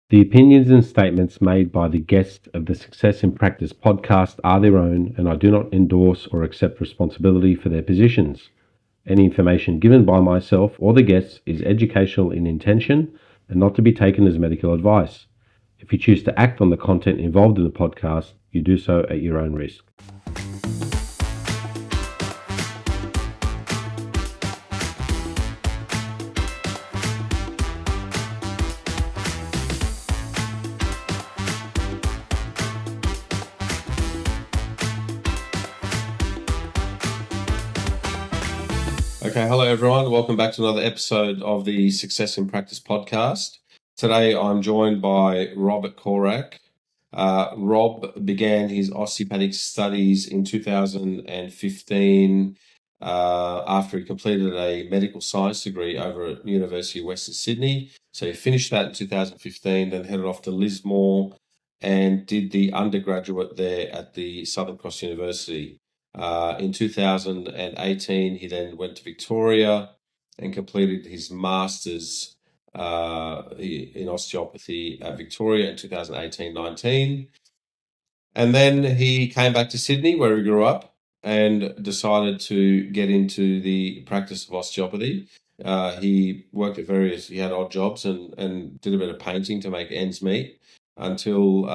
The opinions and statements made by the guests of the Success in Practice podcast are their own, and I do not endorse or accept responsibility for their positions. Any information given by myself or the guests is educational in intention and not to be taken as medical advice. If you choose to act on the content involved in the podcast, you do so at your own risk. Okay, hello everyone. Welcome back to another episode of the Success in Practice podcast. Today I'm joined by Robert Korac. Rob began his osteopathic studies in 2015 after he completed a medical science degree over at the University of Western Sydney. So he finished that in 2015, then headed off to Lismore and did the undergraduate there at the Southern Cross University. In 2018, he then went to Victoria and completed his master's in osteopathy at Victoria in 2018-19. And then he came back to Sydney, where he grew up, and decided to get into the practice of osteopathy. He worked at he had odd jobs and did a bit of painting to make ends meet until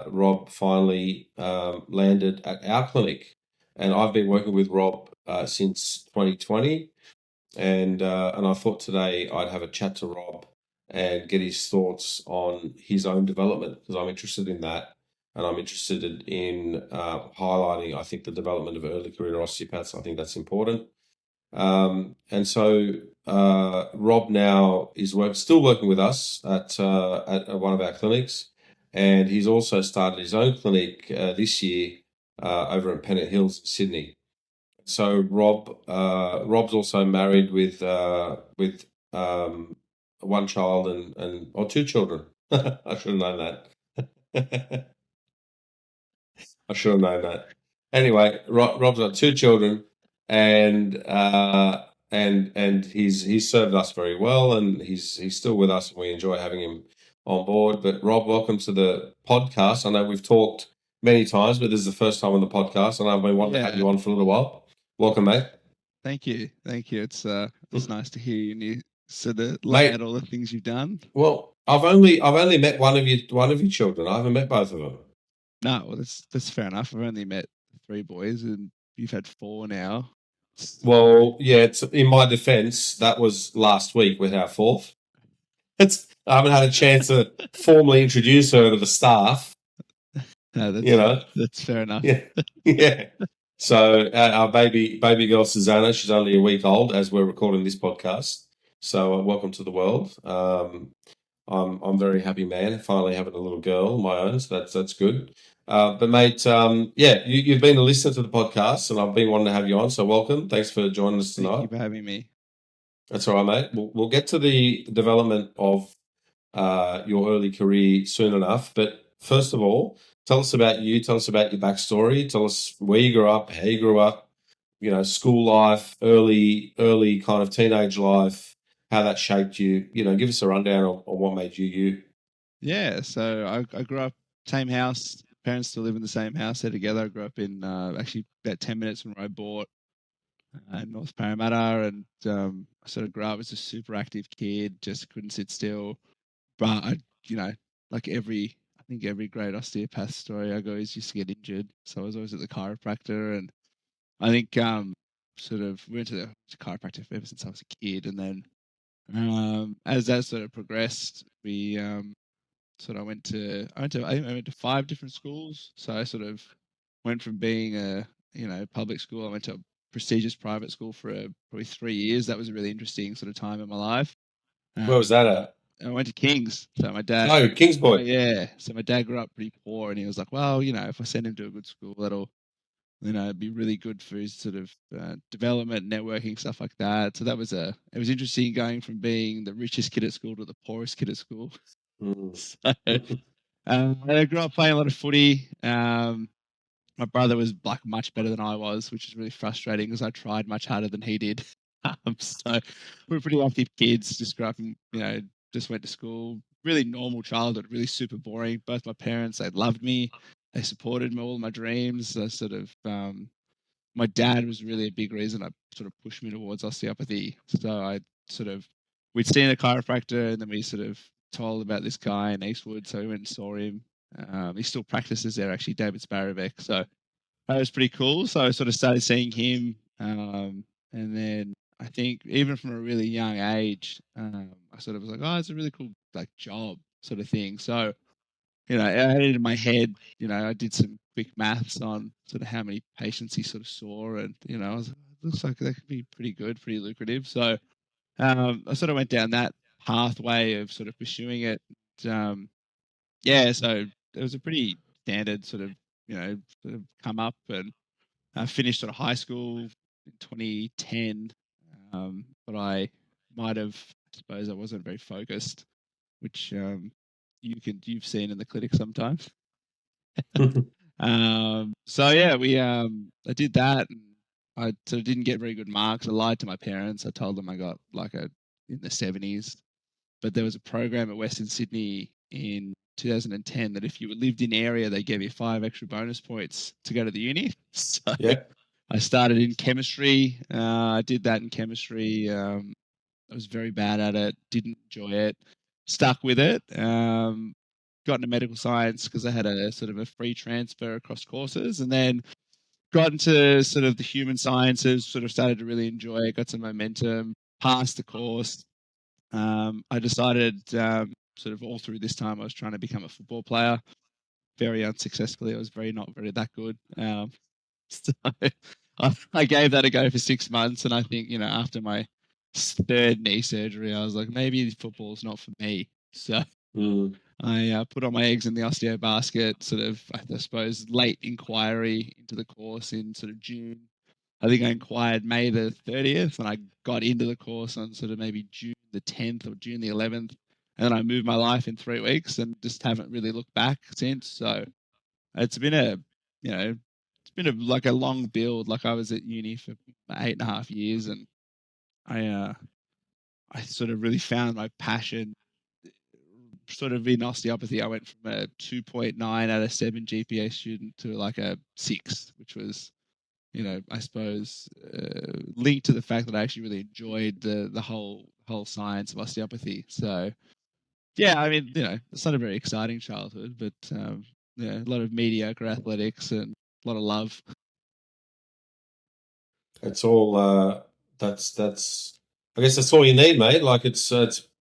Rob finally landed at our clinic. And I've been working with Rob since 2020, and I thought today I'd have a chat to Rob and get his thoughts on his own development, because I'm interested in that, and I'm interested in highlighting, I think, the development of early career osteopaths. I think that's important. And so Rob now is still working with us at one of our clinics, and he's also started his own clinic this year over in Pennant Hills, Sydney. So Rob's also married with one child or two children. I should have known that. I should have known that. Anyway, Rob's got two children, and he's served us very well, and he's still with us, and we enjoy having him on board. But Rob, welcome to the podcast. I know we've talked many times, but this is the first time on the podcast, and I've been wanting to have you on for a little while. Welcome, mate. Thank you. It's nice to hear you and you sort of lay out all the things you've done. Well, I've only met one of your children. I haven't met both of them. No, well, that's fair enough. I've only met 3 boys, and you've had 4 now. Well, yeah. It's in my defence, that was last week with our 4th. I haven't had a chance to formally introduce her to the staff. No, that's fair enough. Yeah. So our baby girl Susanna, she's only a week old as we're recording this podcast. So welcome to the world. I'm very happy, man. Finally having a little girl of my own, so that's good. But mate, you've been a listener to the podcast, and I've been wanting to have you on. So welcome. Thanks for joining us tonight. Thank you for having me. That's all right, mate. We'll get to the development of your early career soon enough. But first of all, tell us about you. Tell us about your backstory. Tell us where you grew up, how you grew up, school life, early kind of teenage life, how that shaped you. Give us a rundown on what made you you. Yeah, so I grew up same house. Parents still live in the same house. They're together. I grew up in actually about 10 minutes from where I bought in North Parramatta, and I sort of grew up as a super active kid, just couldn't sit still. But I think every great osteopath story, I always used to get injured. So I was always at the chiropractor, and I think sort of went to the chiropractor ever since I was a kid. And then as that sort of progressed, we I went to 5 different schools. So I sort of went from being a public school. I went to a prestigious private school for probably 3 years. That was a really interesting sort of time in my life. Where was that at? I went to King's. So my dad. Oh, King's boy. Yeah. So my dad grew up pretty poor, and he was like, well, if I send him to a good school, that'll, it'd be really good for his sort of development, networking, stuff like that. So it was interesting going from being the richest kid at school to the poorest kid at school. So, I grew up playing a lot of footy. My brother was much better than I was, which is really frustrating because I tried much harder than he did. So we were pretty active kids. Just grew up and just went to school, really normal childhood, really super boring. Both my parents, they loved me. They supported me, all my dreams. My dad was really a big reason I sort of pushed me towards osteopathy. So we'd seen a chiropractor, and then we sort of told about this guy in Eastwood. So we went and saw him. He still practices there, actually, David Sparovec. So that was pretty cool. So I sort of started seeing him. And then I think even from a really young age, I sort of was like, oh, it's a really cool like job sort of thing. So, I had it in my head, I did some quick maths on sort of how many patients he sort of saw. And, I was like, looks like that could be pretty good, pretty lucrative. So I sort of went down that pathway of sort of pursuing it. So it was a pretty standard sort of, sort of come up, and I finished sort of high school in 2010, but I might have, I suppose, I wasn't very focused, which you've seen in the clinic sometimes. I did that, and I sort of didn't get very good marks. I lied to my parents. I told them I got like in the 70s, but there was a program at Western Sydney in 2010 that if you lived in area, they gave you 5 extra bonus points to go to the uni. So Yeah. I started in chemistry. I did that in chemistry. I was very bad at it. Didn't enjoy it. Stuck with it. Got into medical science because I had a sort of a free transfer across courses, and then got into sort of the human sciences. Sort of started to really enjoy it. Got some momentum. Passed the course. I decided sort of all through this time I was trying to become a football player. Very unsuccessfully. I was not very that good. So I gave that a go for 6 months, and I think after my 3rd knee surgery, I was like, maybe football's not for me. So I put all my eggs in the osteo basket. Sort of, I suppose, late inquiry into the course in sort of June. I think I inquired May the 30th, and I got into the course on sort of maybe June the 10th or June the 11th. And then I moved my life in 3 weeks and just haven't really looked back since. So it's been like a long build. Like I was at uni for 8.5 years, and I sort of really found my passion sort of in osteopathy. I went from a 2.9 out of 7 GPA student to like a 6, which was, I suppose, linked to the fact that I actually really enjoyed the whole science of osteopathy. So, yeah, I mean, it's not a very exciting childhood, but a lot of mediocre athletics and a lot of love. It's all that's I guess that's all you need, mate. Like it's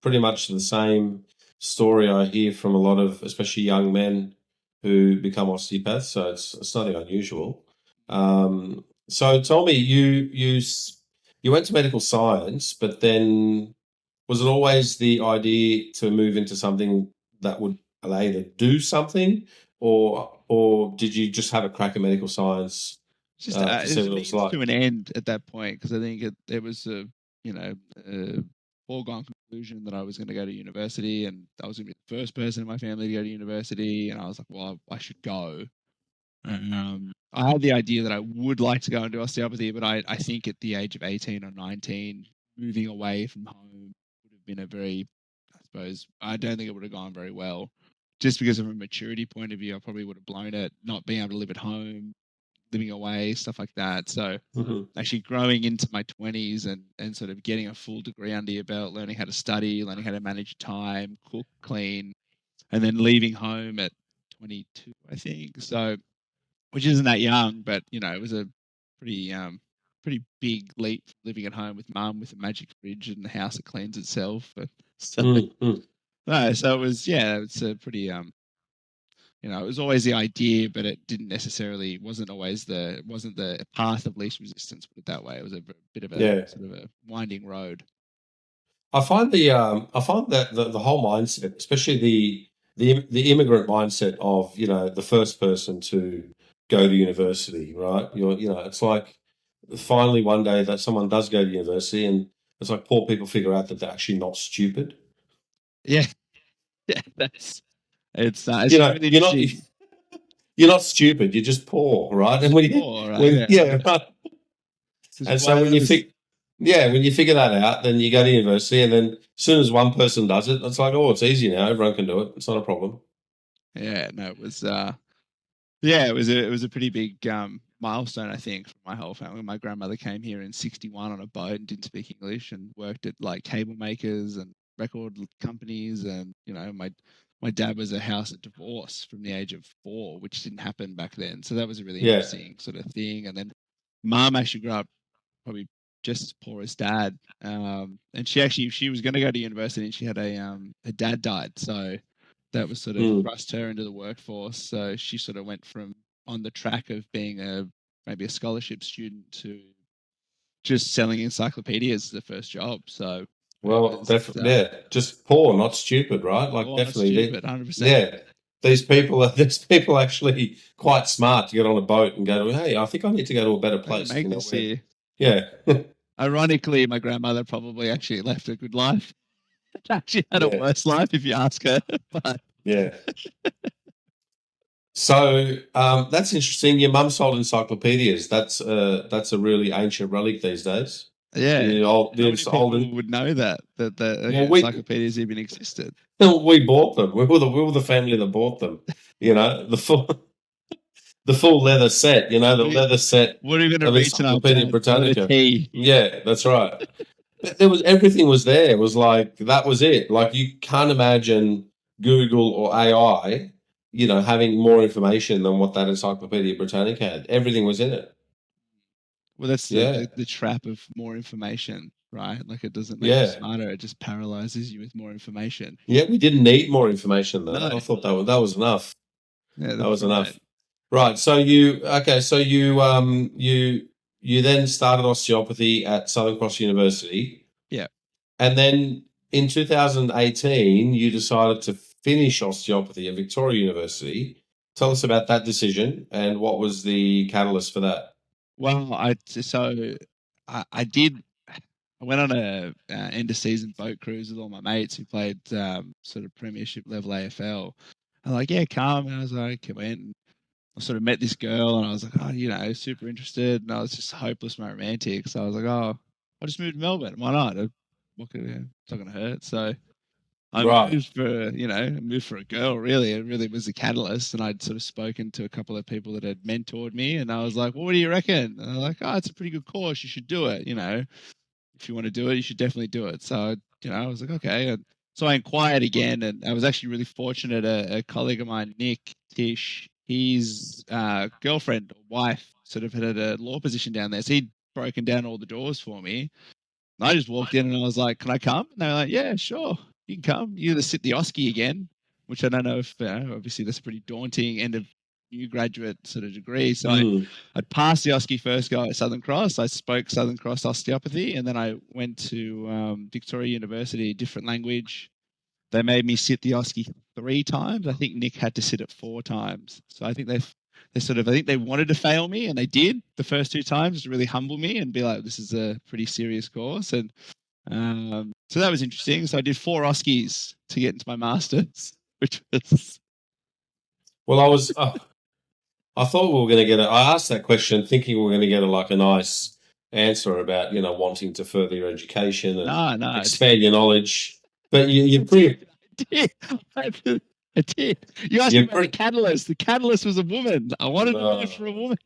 pretty much the same story I hear from a lot of, especially young men who become osteopaths. So it's nothing unusual. So tell me, you went to medical science, but then was it always the idea to move into something that would allow you to do something, or did you just have a crack at medical science? Just To see it's a what it was means like. to an end at that point, because I think it was a foregone conclusion that I was going to go to university, and I was going to be the first person in my family to go to university, and I was like, well, I should go. I had the idea that I would like to go into osteopathy, but I think at the age of 18 or 19, moving away from home would have been a very, I suppose, I don't think it would have gone very well. Just because of a maturity point of view, I probably would have blown it, not being able to live at home, living away, stuff like that. So actually growing into my 20s and sort of getting a full degree under your belt, learning how to study, learning how to manage time, cook, clean, and then leaving home at 22, I think. So, which isn't that young, but it was a pretty big leap living at home with mum with a magic fridge and the house that cleans itself. So it was, it's a pretty it was always the idea, but it wasn't always wasn't the path of least resistance, put it that way. It was a bit of a sort of a winding road. I find that the whole mindset, especially the immigrant mindset of the first person to go to university, right? It's like finally one day that someone does go to university, and it's like poor people figure out that they're actually not stupid. Yeah, that's it's really you're not interesting. you're not stupid. You're just poor, right? And Poor, right? right. And so when you think Yeah, when you figure that out, then you go to university, and then as soon as one person does it, it's like, oh, it's easy now. Everyone can do it. It's not a problem. Yeah, no, it was yeah, it was a pretty big milestone, I think, for my whole family. My grandmother came here in '61 on a boat and didn't speak English and worked at like cable makers and record companies, and my dad was a house at divorce from the age of 4, which didn't happen back then. So that was a really Yeah. interesting sort of thing. And then mum actually grew up probably just as poor as dad, and she was going to go to university, and she had her dad died, so that was sort of Mm. thrust her into the workforce. So she sort of went from on the track of being maybe a scholarship student to just selling encyclopedias as the first job. So Well, definitely, yeah, just poor, not stupid, right? Like, not definitely, stupid, 100%. yeah. These people actually quite smart to get on a boat and go to, hey, I think I need to go to a better I can place. make this here. Yeah. Ironically, my grandmother probably actually left a good life. She had a Yeah. worse life if you ask her. But Yeah. So that's interesting. Your mum sold encyclopedias. That's a really ancient relic these days. yeah, The not many old people would know that the Well, we encyclopedias even existed. we bought them. We were the family that bought them. You know, the full leather set. You know, the leather set What are you going to of read tonight, Encyclopedia Dad? What a Britannica. tea. Yeah, that's right. But everything was there. It was like that was it. Like you can't imagine Google or AI, having more information than what that Encyclopedia Britannica had. Everything was in it. Well, that's Yeah, the trap of more information, right? Like it doesn't make you yeah, smarter; it just paralyzes you with more information. yeah. We didn't need more information than that. No, I thought that was enough. yeah, That that's was right. enough. Right. So you then started osteopathy at Southern Cross University. Yeah. And then in 2018, you decided to finish osteopathy at Victoria University. Tell us about that decision and what was the catalyst for that. Well, I did. I went on a end of season boat cruise with all my mates who played sort of Premiership level AFL. I'm like, yeah, come. And I was like, I went. And I sort of met this girl, and I was like, oh, super interested. And I was just hopeless romantic. So I was like, oh, I'll just move to Melbourne. Why not? It's not going to hurt. So I Right. moved for a girl, really. It really was a catalyst. And I'd sort of spoken to a couple of people that had mentored me. And I was like, well, what do you reckon? And they're like, oh, it's a pretty good course. You should do it. If you want to do it, you should definitely do it. So, I was like, okay. And so I inquired again. And I was actually really fortunate. A colleague of mine, Nick Tish, his girlfriend or wife sort of had a law position down there. So he'd broken down all the doors for me. And I just walked in and I was like, can I come? And they were like, yeah, sure. You can come. You either sit the OSCE again, which I don't know if, obviously that's a pretty daunting end of new graduate sort of degree. So I'd passed the OSCE first go at Southern Cross. I spoke Southern Cross osteopathy, and then I went to Victoria University, different language. They made me sit the OSCE 3 times. I think Nick had to sit it 4 times. So I think I think they wanted to fail me, and they did the first 2 times to really humble me and be like, this is a pretty serious course. And so that was interesting. So I did 4 OSCEs to get into my master's, which was... Well, I thought we were going to I asked that question thinking we were going to get a nice answer about, wanting to further your education and expand your knowledge. But you're pretty... I did. You asked me about the catalyst. The catalyst was a woman. I wanted to move for a woman.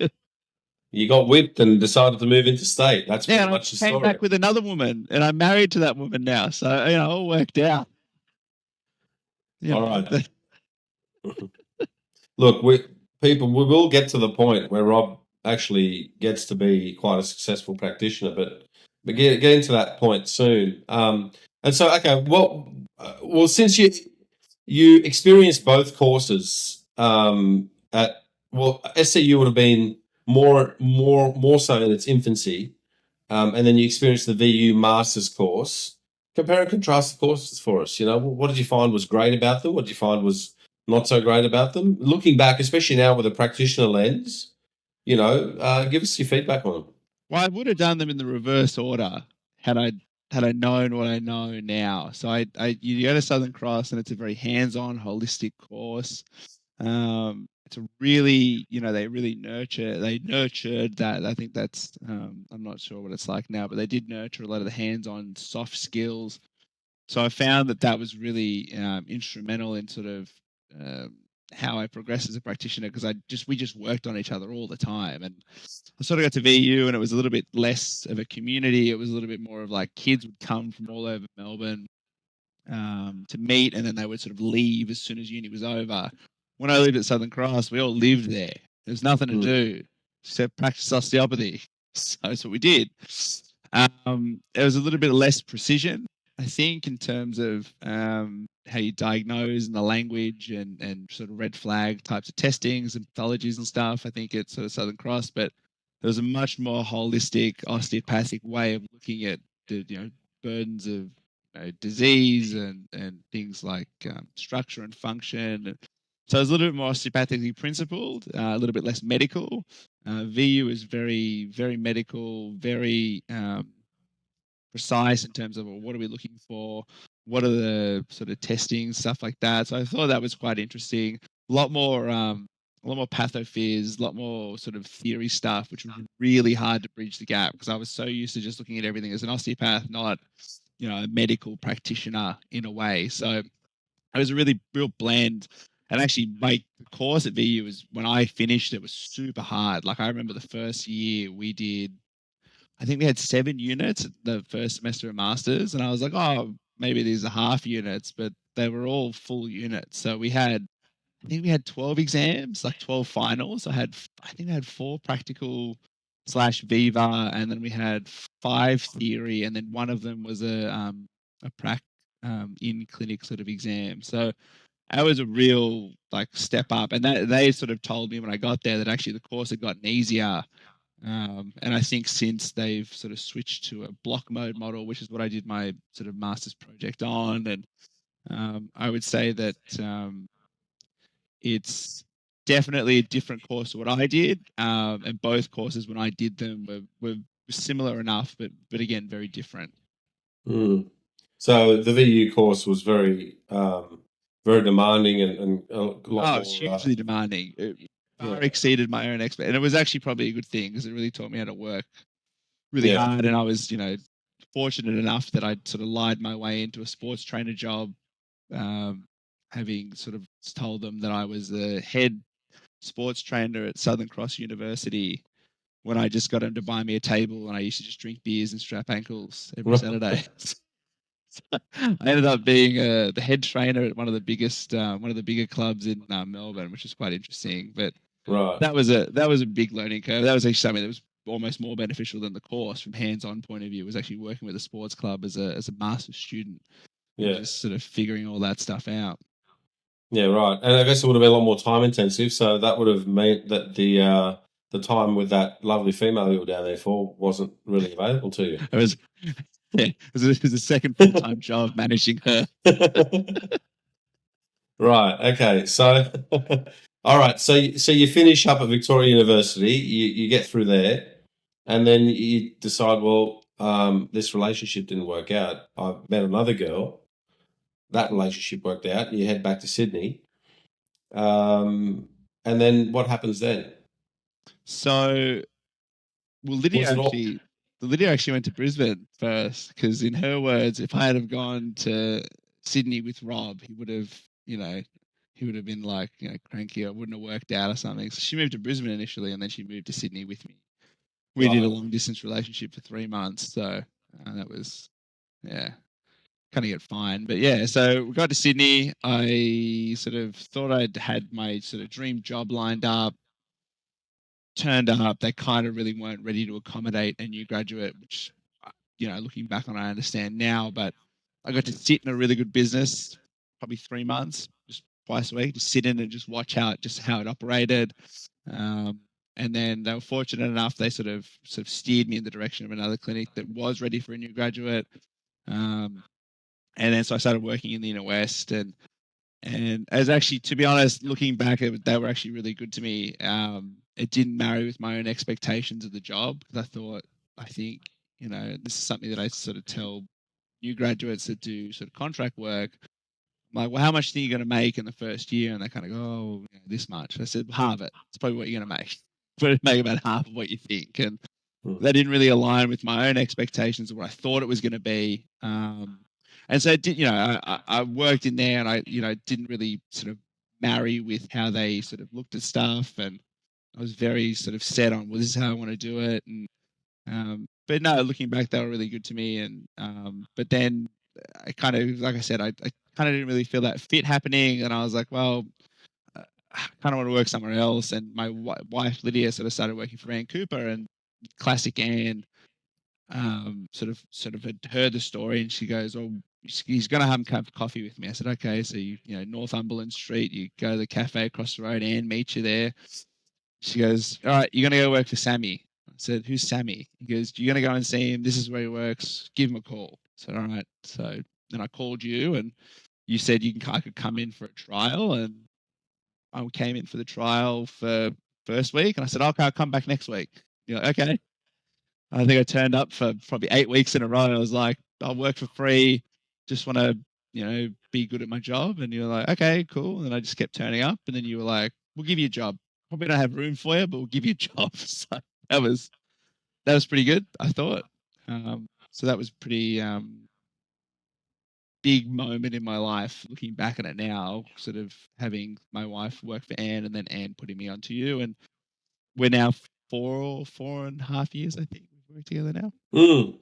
You got whipped and decided to move interstate. That's pretty much the story. I came back with another woman, and I'm married to that woman now. So, it all worked out. All right. Look, we will get to the point where Rob actually gets to be quite a successful practitioner, but get into that point soon. And so, okay, well, since you experienced both courses SCU would have been more so in its infancy, and then you experienced the VU Masters course. Compare and contrast the courses for us. What did you find was great about them? What did you find was not so great about them? Looking back, especially now with a practitioner lens, give us your feedback on them. Well, I would have done them in the reverse order had I known what I know now. So you go to Southern Cross, and it's a very hands-on, holistic course. it's a really, they really nurtured that. I think that's, I'm not sure what it's like now, but they did nurture a lot of the hands-on soft skills. So I found that was really instrumental in sort of how I progressed as a practitioner, because we just worked on each other all the time. And I sort of got to VU, and it was a little bit less of a community. It was a little bit more of like kids would come from all over Melbourne to meet, and then they would sort of leave as soon as uni was over. When I lived at Southern Cross, we all lived there. There's nothing to do except practice osteopathy. So that's what we did. There was a little bit less precision, I think, in terms of how you diagnose and the language and sort of red flag types of testings and pathologies and stuff. I think it's sort of Southern Cross, but there was a much more holistic osteopathic way of looking at the burdens of disease and things like structure and function. So it's a little bit more osteopathically principled, a little bit less medical. VU is very, very medical, very precise in terms of what are we looking for, what are the sort of testing, stuff like that. So I thought that was quite interesting. A lot more pathophys, a lot more sort of theory stuff, which was really hard to bridge the gap, because I was so used to just looking at everything as an osteopath, not a medical practitioner in a way. So it was a really real blend. And actually, the course at VU was, when I finished, it was super hard. Like, I remember the first year I think we had 7 units the first semester of masters, and I was like, oh, maybe these are half units, but they were all full units. So I think we had 12 exams, like 12 finals. I think we had 4 practical / Viva, and then we had 5 theory, and then one of them was a prac in clinic sort of exam. So that was a real step up, and that they sort of told me when I got there that actually the course had gotten easier. And I think since they've sort of switched to a block mode model, which is what I did my sort of master's project on, and I would say that it's definitely a different course to what I did, and both courses when I did them were similar enough, but again very different. So the VU course was very very demanding and a lot more. It's hugely demanding. It far exceeded my own expectations, and it was actually probably a good thing, because it really taught me how to work really hard. And I was, fortunate enough that I'd sort of lied my way into a sports trainer job, having sort of told them that I was the head sports trainer at Southern Cross University, when I just got them to buy me a table, and I used to just drink beers and strap ankles every Saturday. I ended up being the head trainer at one of the bigger clubs in Melbourne, which is quite interesting. But that was a big learning curve. That was actually something that was almost more beneficial than the course from hands-on point of view. Was actually working with a sports club as a master's student, just sort of figuring all that stuff out. Yeah, right. And I guess it would have been a lot more time intensive. So that would have meant that the time with that lovely female you were down there for wasn't really available to you. It was a second full-time job managing her. Right. Okay. So, all right. So you finish up at Victoria University. You get through there, and then you decide, well, this relationship didn't work out. I met another girl. That relationship worked out. You head back to Sydney. And then what happens then? So, well, Lydia actually went to Brisbane first, because in her words, if I had have gone to Sydney with Rob, he would have been like, cranky. I wouldn't have worked out or something. So she moved to Brisbane initially, and then she moved to Sydney with me. We did a long distance relationship for 3 months. So that was, kind of get fine. But so we got to Sydney. I sort of thought I'd had my sort of dream job lined up. Turned up, they kind of really weren't ready to accommodate a new graduate, which, looking back on, I understand now. But I got to sit in a really good business, probably 3 months, just twice a week, just sit in and just watch how it operated. And then they were fortunate enough, they sort of steered me in the direction of another clinic that was ready for a new graduate. And then so I started working in the Inner West, and as actually, to be honest, looking back, they were actually really good to me. It didn't marry with my own expectations of the job, because I think, this is something that I sort of tell new graduates that do sort of contract work. I'm like, well, how much do you going to make in the first year? And they kind of go, oh, this much. I said, half it. It's probably what you're going to make. But make about half of what you think. And that didn't really align with my own expectations of what I thought it was going to be. And so, I worked in there, and I didn't really sort of marry with how they sort of looked at stuff. And I was very sort of set on, well, this is how I want to do it. And but no, looking back, they were really good to me. And but then I kind of, like I said, I kind of didn't really feel that fit happening, and I was like, well, I kind of want to work somewhere else. And my wife Lydia sort of started working for Ann Cooper, and classic Ann sort of had heard the story, and she goes, "Oh, he's going to have a cup of coffee with me." I said, "Okay." So Northumberland Street, you go to the cafe across the road, Ann meets you there. She goes, "All right, you're going to go work for Sammy." I said, "Who's Sammy?" He goes, "You're going to go and see him. This is where he works. Give him a call." I said, "All right." So then I called you, and you said I could come in for a trial, and I came in for the trial for first week, and I said, "Okay, I'll come back next week." You're like, "Okay." I think I turned up for probably 8 weeks in a row. I was like, I'll work for free. Just want to, be good at my job. And you're like, okay, cool. And I just kept turning up. And then you were like, we'll give you a job. Probably don't have room for you, but we'll give you a job. So that was pretty good, I thought. So that was pretty big moment in my life. Looking back at it now, sort of having my wife work for Anne, and then Anne putting me onto you, and we're now 4.5 years, I think. We've worked together now.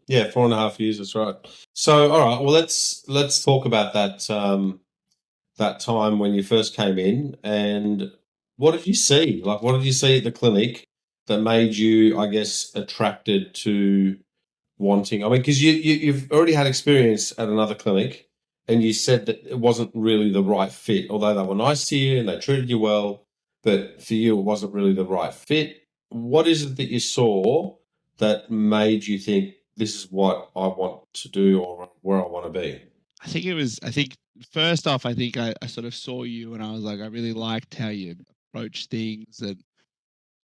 Yeah, 4.5 years. That's right. So, all right. Well, let's talk about that time when you first came in, and what did you see? Like, what did you see at the clinic that made you, I guess, attracted to wanting? I mean, because you've already had experience at another clinic, and you said that it wasn't really the right fit, although they were nice to you and they treated you well, but for you, it wasn't really the right fit. What is it that you saw that made you think this is what I want to do or where I want to be? I think first off, I think I sort of saw you, and I was like, I really liked how you approach things, and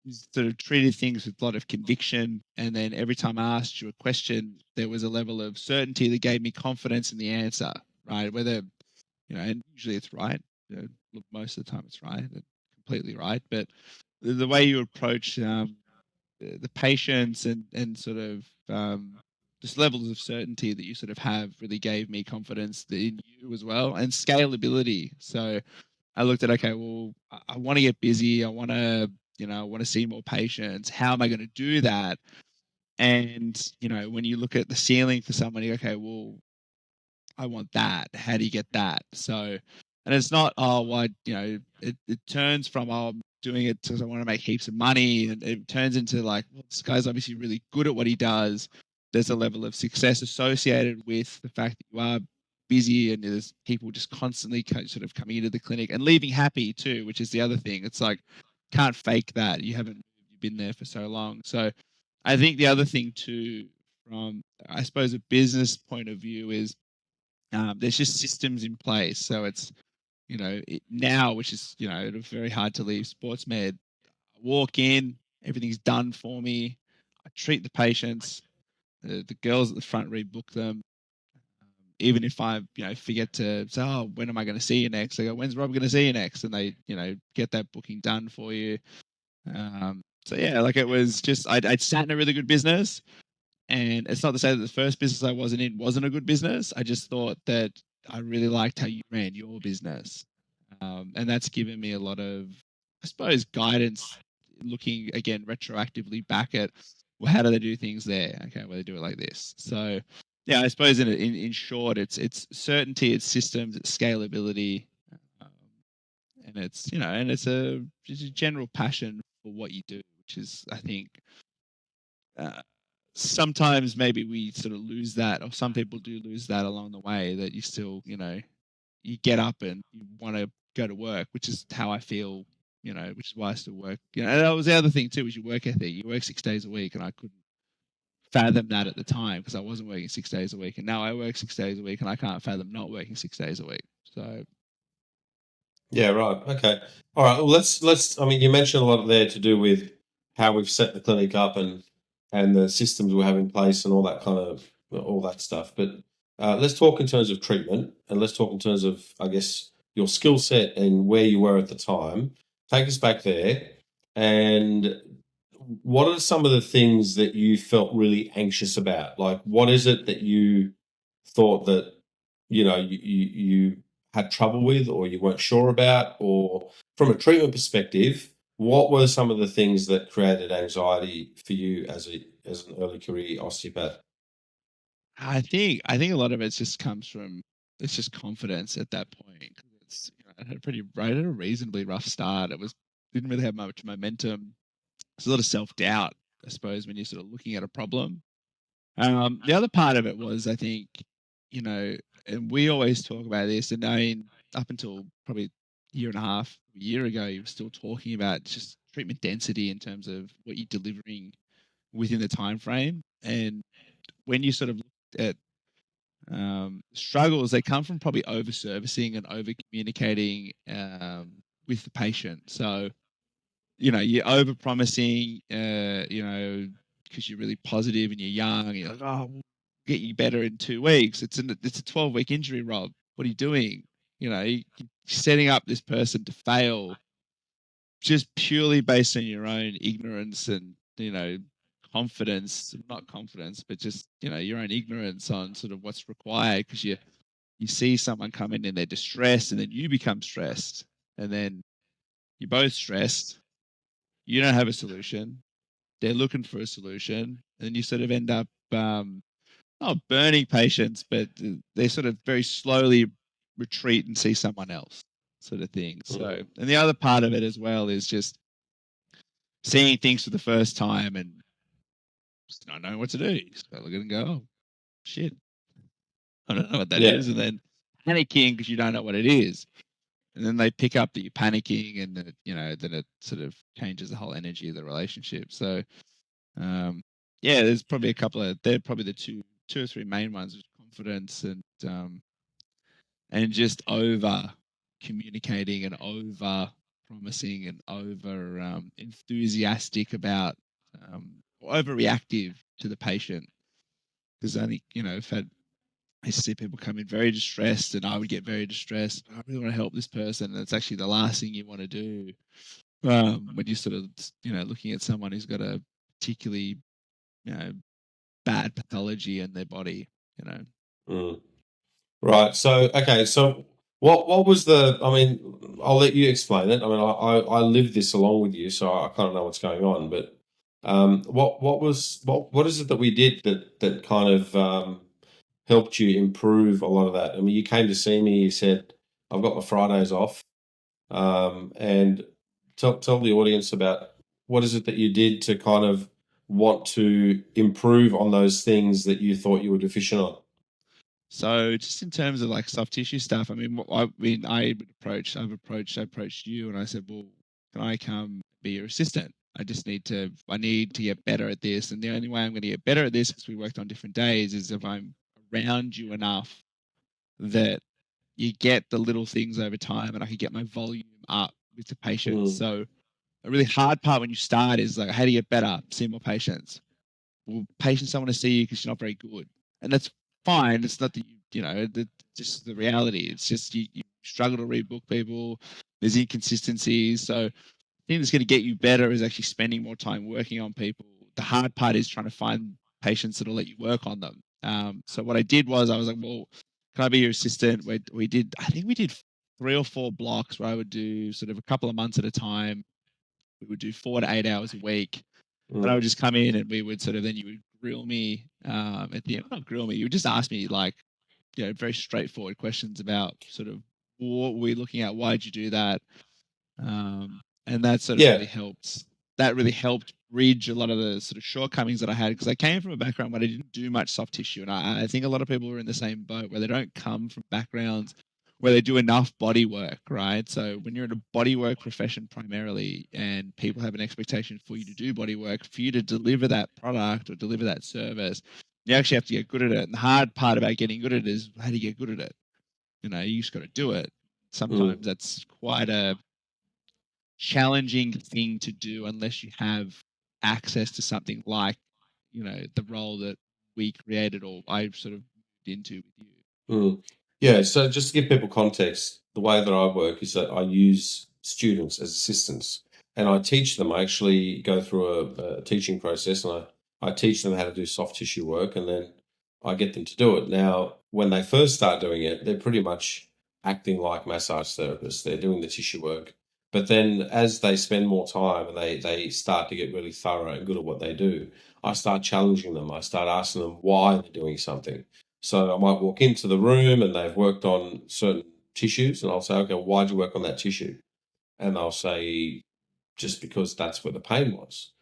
you sort of treated things with a lot of conviction. And then every time I asked you a question, there was a level of certainty that gave me confidence in the answer, right? Whether, and usually it's right. Look, most of the time it's right, and completely right. But the way you approach the patients, and sort of just levels of certainty that you sort of have really gave me confidence in you as well, and scalability. So I looked at, okay, well, I want to get busy. I want to, I want to see more patients. How am I going to do that? And, when you look at the ceiling for somebody, okay, well, I want that. How do you get that? So, and it's not, oh, well, it turns from, oh, I'm doing it because I want to make heaps of money. And it turns into like, well, this guy's obviously really good at what he does. There's a level of success associated with the fact that you are busy, and there's people just constantly sort of coming into the clinic and leaving happy too, which is the other thing. It's like, can't fake that. You've been there for so long. So I think the other thing too, from, I suppose, a business point of view is, there's just systems in place. So it's, now, which is, it's very hard to leave sports med. I walk in, everything's done for me. I treat the patients. The girls at the front rebook them. Even if I, forget to say, oh, when am I going to see you next? I go, when's Rob going to see you next? And they, get that booking done for you. So yeah, like it was just, I'd sat in a really good business. And it's not to say that the first business I wasn't in wasn't a good business. I just thought that I really liked how you ran your business. And that's given me a lot of, I suppose, guidance, looking again retroactively back at, well, how do they do things there? Okay, well, they do it like this. So yeah, I suppose in short, it's certainty, it's systems, it's scalability, um, and it's, and it's just a general passion for what you do, which is, I think, uh, sometimes maybe we sort of lose that, or some people do lose that along the way, that you still, you get up and you want to go to work, which is how I feel, which is why I still work. And that was the other thing too, is your work ethic. You work 6 days a week, and I couldn't fathom that at the time because I wasn't working 6 days a week. And now I work 6 days a week, and I can't fathom not working 6 days a week. So Yeah, right. Okay. All right. Well, let's. I mean, you mentioned a lot there to do with how we've set the clinic up and the systems we have in place and all that kind of all that stuff. But let's talk in terms of treatment, and let's talk in terms of, I guess, your skill set and where you were at the time. Take us back there, and what are some of the things that you felt really anxious about? Like, what is it that you thought that you had trouble with, or you weren't sure about, or from a treatment perspective, what were some of the things that created anxiety for you as an early career osteopath? I think a lot of it just comes from it's just confidence at that point. 'Cause it's I had a reasonably rough start. It was didn't really have much momentum. There's a lot of self doubt, I suppose, when you're sort of looking at a problem. The other part of it was, I think, you know, and we always talk about this, and I mean, up until probably a year and a half, a year ago, you were still talking about just treatment density in terms of what you're delivering within the time frame. And when you sort of look at struggles, they come from probably over servicing and over communicating with the patient. So, you're over promising, because you're really positive and you're young. And you're like, oh, we'll get you better in 2 weeks. It's a 12-week injury, Rob. What are you doing? You're setting up this person to fail just purely based on your own ignorance and confidence, not confidence, but just your own ignorance on sort of what's required, because you see someone come in and they're distressed, and then you become stressed, and then you're both stressed. You don't have a solution. They're looking for a solution, and then you sort of end up not burning patients, but they sort of very slowly retreat and see someone else, sort of thing. So, and the other part of it as well is just seeing things for the first time and just not knowing what to do. You just go look at it and go, oh, shit, I don't know what that is. And then panicking because you don't know what it is. And then they pick up that you're panicking, and then then it sort of changes the whole energy of the relationship. So, there's probably they're probably the two or three main ones: confidence and just over communicating and over promising and over enthusiastic about overreactive to the patient. Because I think I used to see people come in very distressed, and I would get very distressed. I really want to help this person, and it's actually the last thing you want to do when you're sort of looking at someone who's got a particularly bad pathology in their body. Right. So, okay. So, what was the? I mean, I'll let you explain it. I mean, I lived this along with you, so I kind of know what's going on. But what is it that we did that kind of helped you improve a lot of that? I mean, you came to see me. You said, "I've got my Fridays off," and tell the audience about what is it that you did to kind of want to improve on those things that you thought you were deficient on. So just in terms of like soft tissue stuff, I mean, I approached you, and I said, well, can I come be your assistant? I need to get better at this. And the only way I'm going to get better at this, because we worked on different days, is if I'm around you enough that you get the little things over time, and I can get my volume up with the patients. So a really hard part when you start is like, how do you get better? See more patients. Well, patients don't want to see you because you're not very good. And that's fine. It's not that just the reality. It's just you struggle to read book people. There's inconsistencies. So the thing that's going to get you better is actually spending more time working on people. The hard part is trying to find patients that'll let you work on them. So what I did was I was like, well, can I be your assistant? I think we did 3 or 4 blocks where I would do sort of a couple of months at a time. We would do 4 to 8 hours a week. And I would just come in, and we would then you would grill me at the end. Not grill me. You would just ask me like, very straightforward questions about sort of what were we looking at? Why did you do that? And that sort of really helped. That really helped bridge a lot of the sort of shortcomings that I had, because I came from a background where I didn't do much soft tissue. And I think a lot of people are in the same boat where they don't come from backgrounds where they do enough body work, right? So when you're in a body work profession primarily, and people have an expectation for you to do body work, for you to deliver that product or deliver that service, you actually have to get good at it. And the hard part about getting good at it is, how do you get good at it? You just got to do it. Sometimes that's quite a challenging thing to do unless you have access to something like, the role that we created, or I sort of into with you? Yeah, so just to give people context, the way that I work is that I use students as assistants and I teach them. I actually go through a teaching process and I teach them how to do soft tissue work and then I get them to do it. Now, when they first start doing it, they're pretty much acting like massage therapists. They're doing the tissue work. But then as they spend more time and they start to get really thorough and good at what they do, I start challenging them. I start asking them why they're doing something. So I might walk into the room and they've worked on certain tissues and I'll say, okay, why'd you work on that tissue? And they'll say, just because that's where the pain was.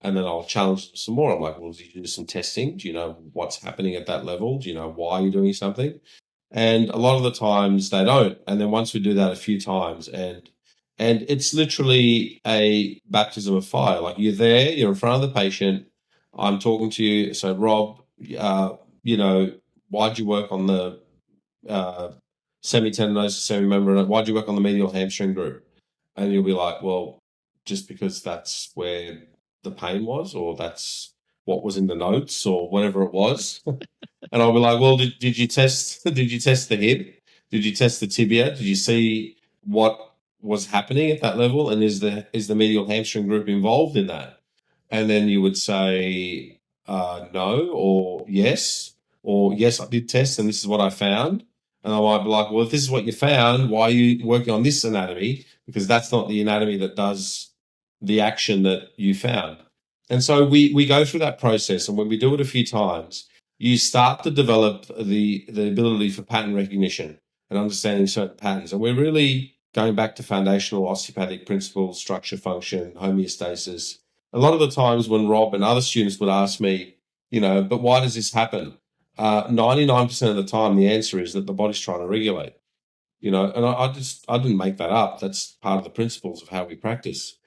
And then I'll challenge them some more. I'm like, well, did you do some testing? Do you know what's happening at that level? Do you know why you're doing something? And a lot of the times they don't. And then once we do that a few times and it's literally a baptism of fire. Like you're there, you're in front of the patient. I'm talking to you. So Rob, you know, why'd you work on the semitendinosus, semimembranous? Why'd you work on the medial hamstring group? And you'll be like, well, just because that's where the pain was, or that's what was in the notes, or whatever it was. And I'll be like, well, did you test? Did you test the hip? Did you test the tibia? Did you see what was happening at that level? And is the medial hamstring group involved in that? And then you would say no, or yes, I did test and this is what I found. And I might be like, well, if this is what you found, why are you working on this anatomy? Because that's not the anatomy that does the action that you found. And so we go through that process. And when we do it a few times, you start to develop the ability for pattern recognition and understanding certain patterns. And we're really going back to foundational osteopathic principles, structure, function, homeostasis. A lot of the times when Rob and other students would ask me, but why does this happen? 99% of the time, the answer is that the body's trying to regulate, and I didn't make that up. That's part of the principles of how we practice.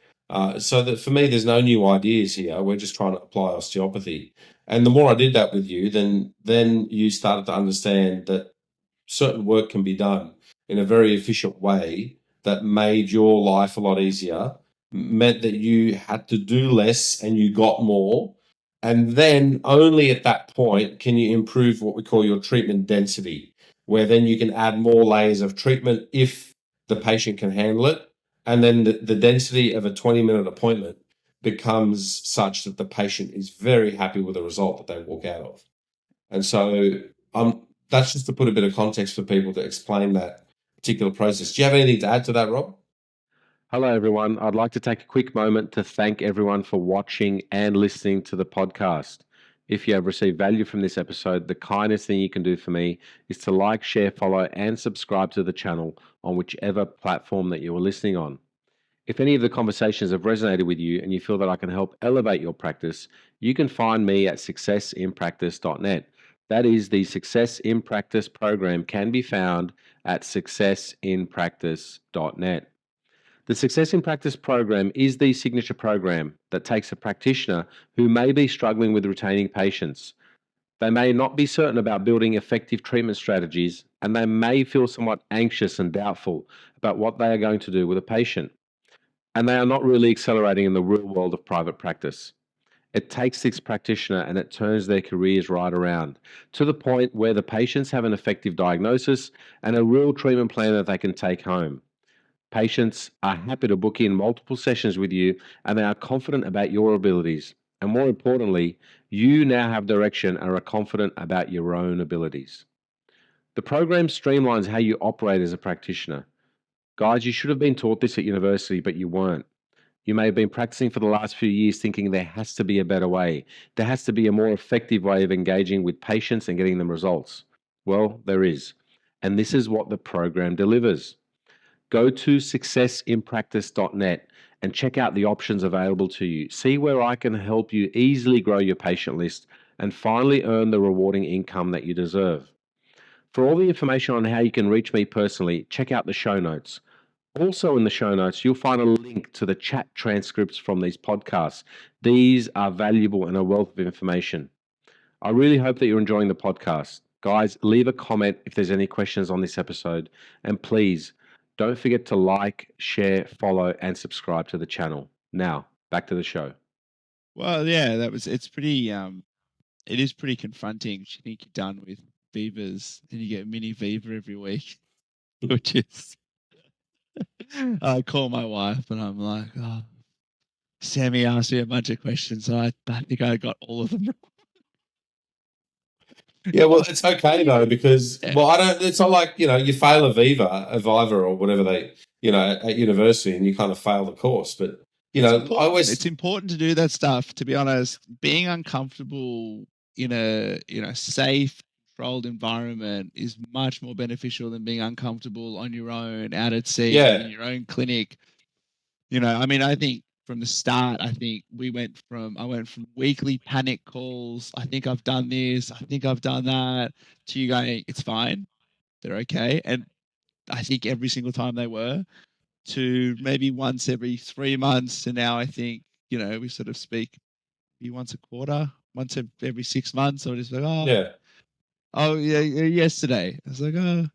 So that for me, there's no new ideas here. We're just trying to apply osteopathy. And the more I did that with you, then you started to understand that certain work can be done in a very efficient way that made your life a lot easier, meant that you had to do less and you got more. And then only at that point can you improve what we call your treatment density, where then you can add more layers of treatment if the patient can handle it. And then the density of a 20-minute appointment becomes such that the patient is very happy with the result that they walk out of. And so that's just to put a bit of context for people to explain that particular process. Do you have anything to add to that, Rob? Hello, everyone. I'd like to take a quick moment to thank everyone for watching and listening to the podcast. If you have received value from this episode, the kindest thing you can do for me is to like, share, follow, and subscribe to the channel on whichever platform that you are listening on. If any of the conversations have resonated with you and you feel that I can help elevate your practice, you can find me at successinpractice.net. That is, the Success in Practice program can be found at successinpractice.net. The Success in Practice program is the signature program that takes a practitioner who may be struggling with retaining patients. They may not be certain about building effective treatment strategies, and they may feel somewhat anxious and doubtful about what they are going to do with a patient. And they are not really accelerating in the real world of private practice. It takes this practitioner and it turns their careers right around to the point where the patients have an effective diagnosis and a real treatment plan that they can take home. Patients are happy to book in multiple sessions with you and they are confident about your abilities. And more importantly, you now have direction and are confident about your own abilities. The program streamlines how you operate as a practitioner. Guys, you should have been taught this at university, but you weren't. You may have been practicing for the last few years thinking there has to be a better way. There has to be a more effective way of engaging with patients and getting them results. Well, there is. And this is what the program delivers. Go to successinpractice.net and check out the options available to you. See where I can help you easily grow your patient list and finally earn the rewarding income that you deserve. For all the information on how you can reach me personally, check out the show notes. Also in the show notes, you'll find a link to the chat transcripts from these podcasts. These are valuable and a wealth of information. I really hope that you're enjoying the podcast. Guys, leave a comment if there's any questions on this episode. And please, don't forget to like, share, follow, and subscribe to the channel. Now, back to the show. Well, yeah, it's pretty, it is pretty confronting. You think you're done with Vivas, and you get mini Viva every week, which is I call my wife and I'm like, oh, Sammy asked me a bunch of questions. I think I got all of them. Yeah, well, it's okay though because Yeah. well, I don't. It's not like you fail a Viva or whatever at university and you kind of fail the course. But I always It's important to do that stuff. To be honest, being uncomfortable in a safe, controlled environment is much more beneficial than being uncomfortable on your own, out at sea, in yeah your own clinic. I mean, I think from the start, I think I went from weekly panic calls. I think I've done this. I think I've done that. To you going, it's fine. They're okay. And I think every single time they were, to maybe once every 3 months. And now I think, we sort of speak maybe once a quarter, once every 6 months. Or just like, yeah oh yeah, yesterday. I was like, oh,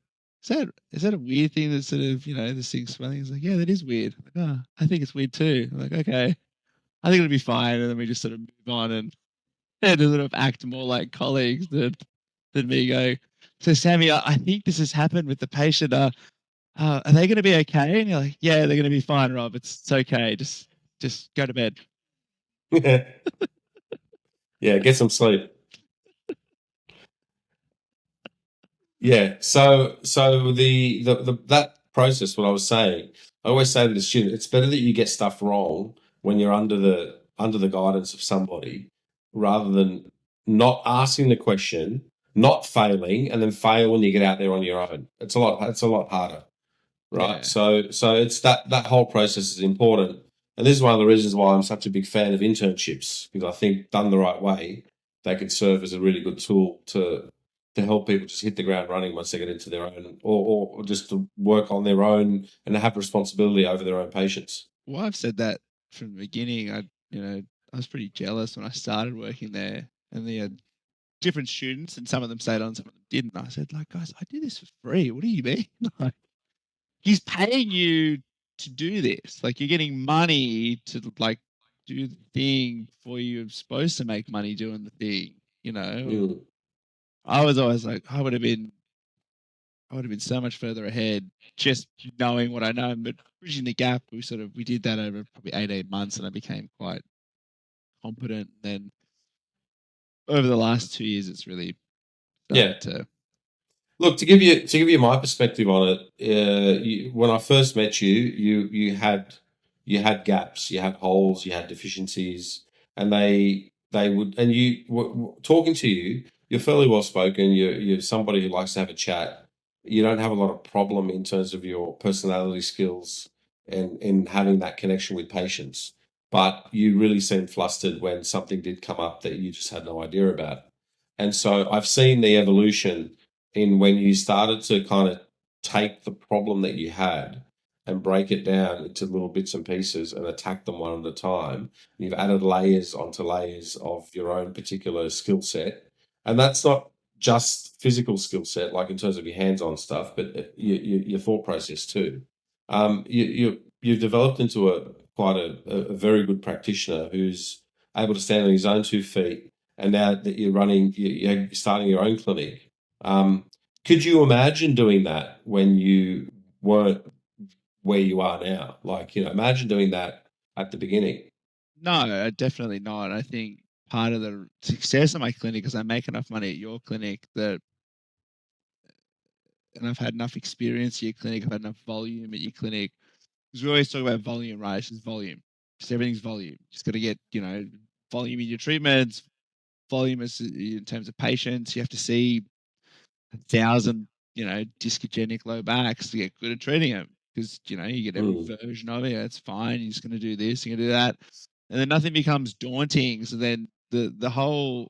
is that a weird thing that sort of, this thing's funny? He's like, yeah, that is weird. I'm like, oh, I think it's weird too. I'm like, okay, I think it'll be fine. And then we just sort of move on and sort of act more like colleagues than me go. So Sammy, I think this has happened with the patient. Are they going to be okay? And you're like, yeah, they're going to be fine, Rob. It's okay. Just go to bed. yeah. Get some sleep. Yeah. So the that process, what I was saying, I always say to the student, it's better that you get stuff wrong when you're under the guidance of somebody, rather than not asking the question, not failing, and then fail when you get out there on your own. It's a lot harder, right? Yeah. So it's that whole process is important, and this is one of the reasons why I'm such a big fan of internships, because I think done the right way, they can serve as a really good tool to help people just hit the ground running once they get into their own, or just to work on their own and have responsibility over their own patients. Well, I've said that from the beginning. I was pretty jealous when I started working there, and they had different students, and some of them stayed on, some of them didn't. I said, like, guys, I do this for free. What do you mean? Like, he's paying you to do this. Like, you're getting money to like do the thing before you're supposed to make money doing the thing. Mm. I was always like, I would have been so much further ahead just knowing what I know. But bridging the gap, we did that over probably 18 months, and I became quite competent. And then over the last 2 years, it's really Yeah. started to. Look, to give you my perspective on it, when I first met you, you had gaps, you had holes, you had deficiencies, and they would, and talking to you, you're fairly well spoken. You're somebody who likes to have a chat. You don't have a lot of problem in terms of your personality skills and in having that connection with patients, but you really seemed flustered when something did come up that you just had no idea about. And so I've seen the evolution in when you started to kind of take the problem that you had and break it down into little bits and pieces and attack them one at a time. You've added layers onto layers of your own particular skill set. And that's not just physical skill set, like in terms of your hands-on stuff, but your thought process too. You've developed into quite a very good practitioner who's able to stand on his own 2 feet. And now that you're starting your own clinic, could you imagine doing that when you weren't where you are now? Like, imagine doing that at the beginning. No, definitely not. I think part of the success of my clinic is I make enough money at your clinic and I've had enough experience at your clinic. I've had enough volume at your clinic. Because we always talk about volume, right? It's just volume. Just everything's volume. Just got to get, volume in your treatments, volume in terms of patients. You have to see 1,000, discogenic low backs to get good at treating them. Because, you get every version of it. It's fine. You're just going to do this, you're going to do that. And then nothing becomes daunting. So then my whole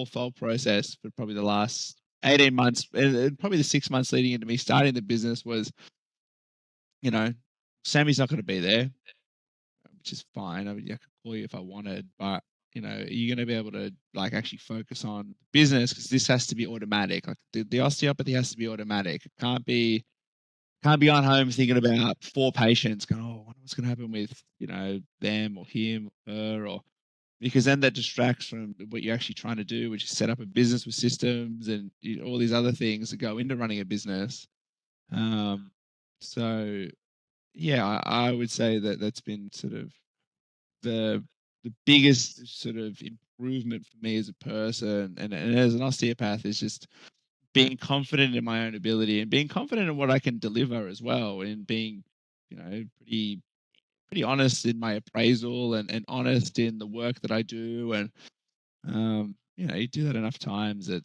thought process for probably the last 18 months and probably the 6 months leading into me starting the business was, Sammy's not going to be there, which is fine. I mean, I could call you if I wanted, but are you going to be able to like actually focus on business? Because this has to be automatic. Like the osteopathy has to be automatic. It can't be on home thinking about 4 patients going, oh, what's going to happen with, them or him or her, or because then that distracts from what you're actually trying to do, which is set up a business with systems and all these other things that go into running a business. So yeah, I would say that that's been sort of the biggest sort of improvement for me as a person and as an osteopath is just being confident in my own ability and being confident in what I can deliver as well, and being, pretty honest in my appraisal and honest in the work that I do. And you do that enough times, it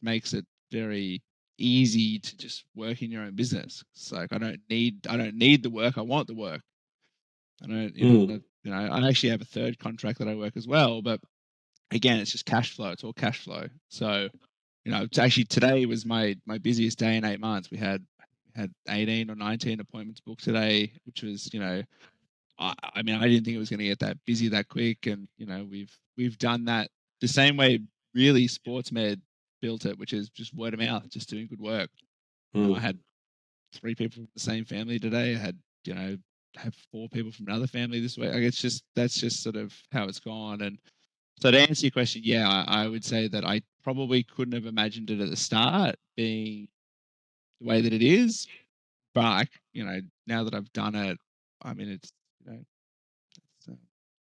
makes it very easy to just work in your own business. It's like I don't need the work. I want the work. I don't, I actually have a third contract that I work as well, but again, it's just cash flow. It's all cash flow. So, it's actually today was my busiest day in 8 months. We had 18 or 19 appointments booked today, which was, I mean, I didn't think it was going to get that busy that quick. And, we've done that the same way, really, sports med built it, which is just word of mouth, just doing good work. I had 3 people from the same family today. I had, have 4 people from another family this week. Like that's just sort of how it's gone. And so to answer your question, yeah, I would say that I probably couldn't have imagined it at the start being the way that it is. But, now that I've done it, I mean, it's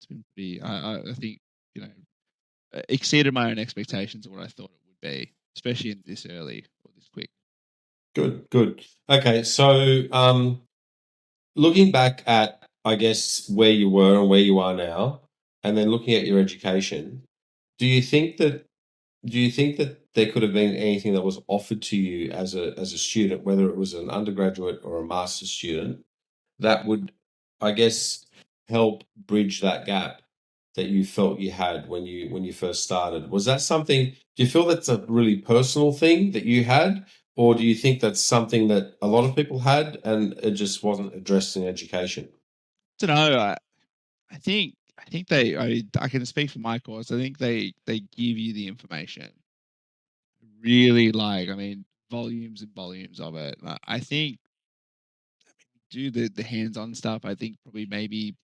been pretty, I think, exceeded my own expectations of what I thought it would be, especially in this early or this quick. Good. Okay, so looking back at, I guess, where you were and where you are now, and then looking at your education, do you think that there could have been anything that was offered to you as a student, whether it was an undergraduate or a master's student, that would, I guess, help bridge that gap that you felt you had when you first started? Was that something? Do you feel that's a really personal thing that you had, or do you think that's something that a lot of people had and it just wasn't addressed in education? I don't know. I think I can speak for my course. I think they give you the information. Really, I mean, volumes and volumes of it. I think do the hands-on stuff. I think probably maybe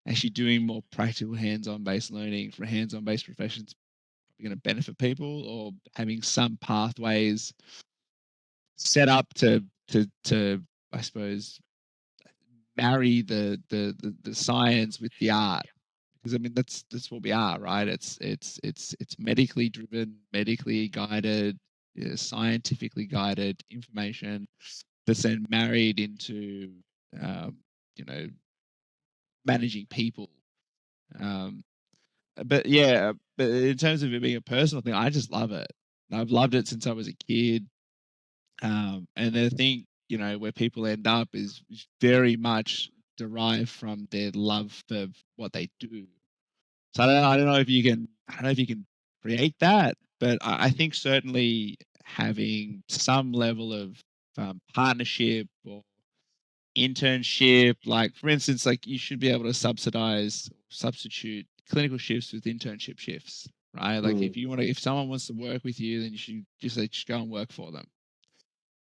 actually doing more practical hands-on based learning for hands-on based professions probably going to benefit people, or having some pathways set up to I suppose marry the science with the art, because I mean that's what we are, right? It's medically driven, medically guided, scientifically guided information that's then married into um, you know managing people. Um, but yeah, but in terms of it being a personal thing, I just love it. I've loved it since I was a kid. And I think, where people end up is very much derived from their love for what they do. So I don't know if you can, create that, but I think certainly having some level of partnership or internship, like for instance, like you should be able to substitute clinical shifts with internship shifts, right? Like if someone wants to work with you, then you should just go and work for them.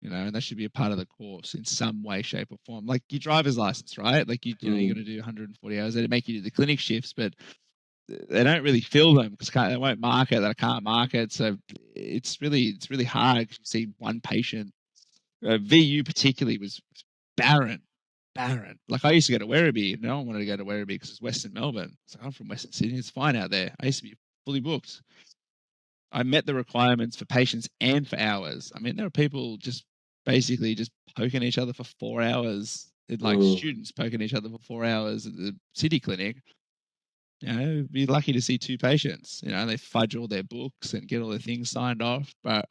And that should be a part of the course in some way, shape, or form. Like your driver's license, right? Like you're going to do 140 hours. They make you do the clinic shifts, but they don't really fill them because they won't market that I can't market. So it's really hard because you see one patient. VU particularly was barren. Like I used to go to Werribee. No one wanted to go to Werribee because it's Western Melbourne. So I'm from Western Sydney. It's fine out there. I used to be fully booked. I met the requirements for patients and for hours. I mean, there are people just basically just poking each other for 4 hours, like students poking each other for 4 hours at the city clinic. Be lucky to see 2 patients. They fudge all their books and get all their things signed off. But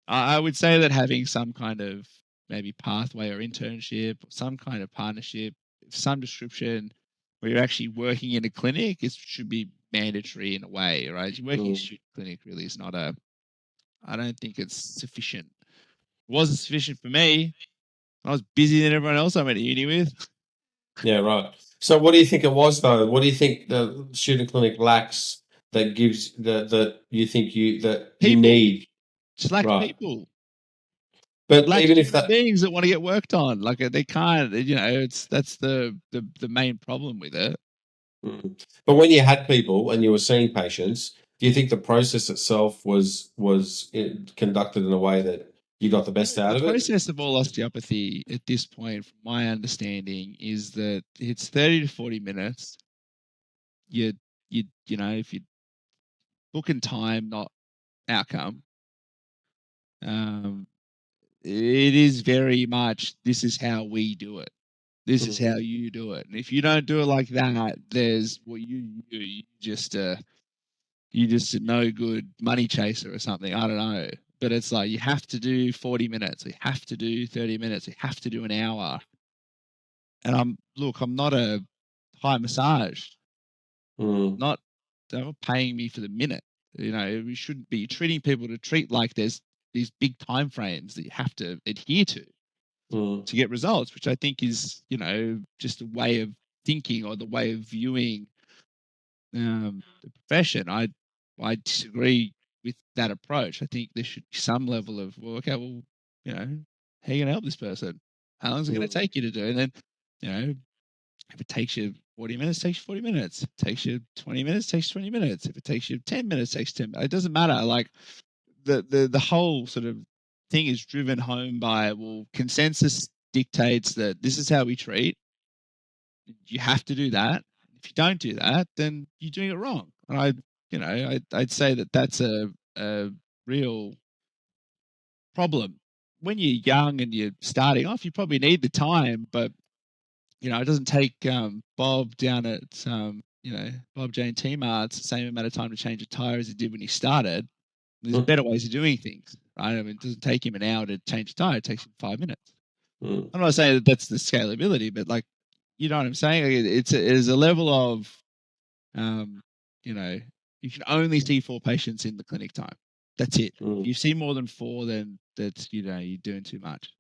I would say that having some kind of maybe pathway or internship, or some kind of partnership, some description where you're actually working in a clinic, it should be mandatory in a way, right? Working in a student clinic really is not I don't think it's sufficient. It wasn't sufficient for me. I was busier than everyone else I went to uni with. Yeah, right. So what do you think it was though? What do you think the student clinic lacks that gives that you think you need? Just lack Right. people. But Lack even if human that beings that want to get worked on. Like they can't, that's the main problem with it. But when you had people and you were seeing patients, do you think the process itself was conducted in a way that you got the best out The of it? process of all osteopathy at this point, from my understanding, is that it's 30 to 40 minutes. If you book in time, not outcome, um, it is very much, this is how we do it. This is how you do it. And if you don't do it like that, there's you just a no good money chaser or something. I don't know. But it's like you have to do 40 minutes, you have to do 30 minutes, you have to do an hour. And I'm not a high massage. Not they're not paying me for the minute. We shouldn't be treating people to treat like there's these big time frames that you have to adhere to get results, which I think is, just a way of thinking or the way of viewing the profession. I disagree with that approach. I think there should be some level of, how are you going to help this person? How long is it going to take you to do? And then, if it takes you 40 minutes, it takes you 40 minutes. If it takes you 20 minutes, it takes you 20 minutes. If it takes you 10 minutes, it takes 10 minutes. It doesn't matter. Like the whole sort of thing is driven home by, consensus dictates that this is how we treat. You have to do that. If you don't do that, then you're doing it wrong. And I'd say that that's a real problem. When you're young and you're starting off, you probably need the time, but it doesn't take Bob down at Bob Jane T-Mart's the same amount of time to change a tire as he did when he started. There's better ways of doing things, right? I mean, it doesn't take him an hour to change a tire; it takes him 5 minutes. I'm not saying that that's the scalability, but you know what I'm saying? It is a level of, you can only see 4 patients in the clinic time. That's it. If you see more than 4, then that's you're doing too much.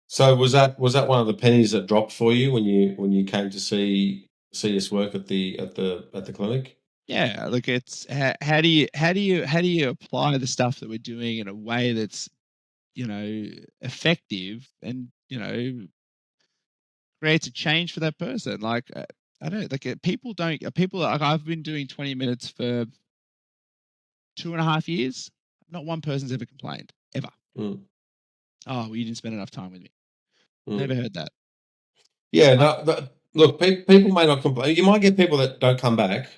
So was that one of the pennies that dropped for you when you came to see us work at the clinic? Yeah, look, it's how do you apply the stuff that we're doing in a way that's effective and creates a change for that person. Like I don't people like I've been doing 20 minutes for 2.5 years. Not one person's ever complained ever. Oh, well, you didn't spend enough time with me. Never heard that. Yeah, look, people may not complain. You might get people that don't come back,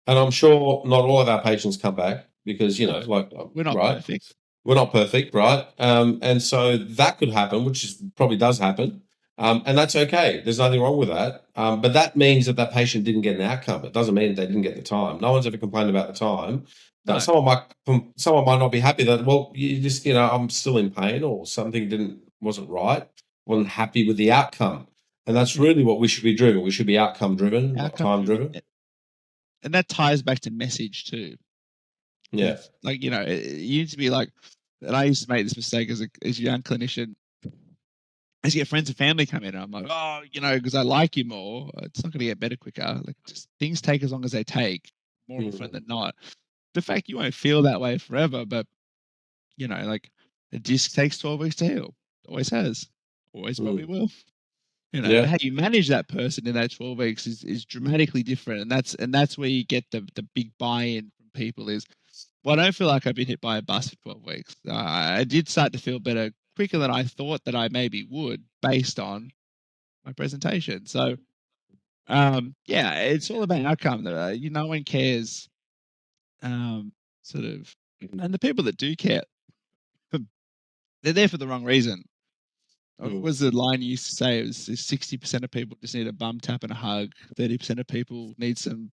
and I'm sure not all of our patients come back because we're not right? perfect. We're not perfect, right? And so that could happen, which probably does happen, and that's okay. There's nothing wrong with that. But that means that patient didn't get an outcome. It doesn't mean they didn't get the time. No one's ever complained about the time. No. Someone might not be happy that, you just I'm still in pain or something wasn't right. Wasn't happy with the outcome. And that's really what we should be driven. We should be outcome driven, not time driven. And that ties back to message too. Yeah. It used to be like, and I used to make this mistake as a young clinician. As you get friends and family come in, and I'm like, because I like you more, it's not going to get better quicker. Just things take as long as they take, more often than not. The fact you won't feel that way forever, but a disc takes 12 weeks to heal. Always has. Always probably will. How you manage that person in that 12 weeks is dramatically different, and that's where you get the big buy-in from people. Is, I don't feel like I've been hit by a bus for 12 weeks. I did start to feel better quicker than I thought that I maybe would, based on my presentation. So, it's all about outcome. No one cares, sort of, and the people that do care, they're there for the wrong reason. What was the line you used to say? It was 60% of people just need a bum tap and a hug. 30% of people need some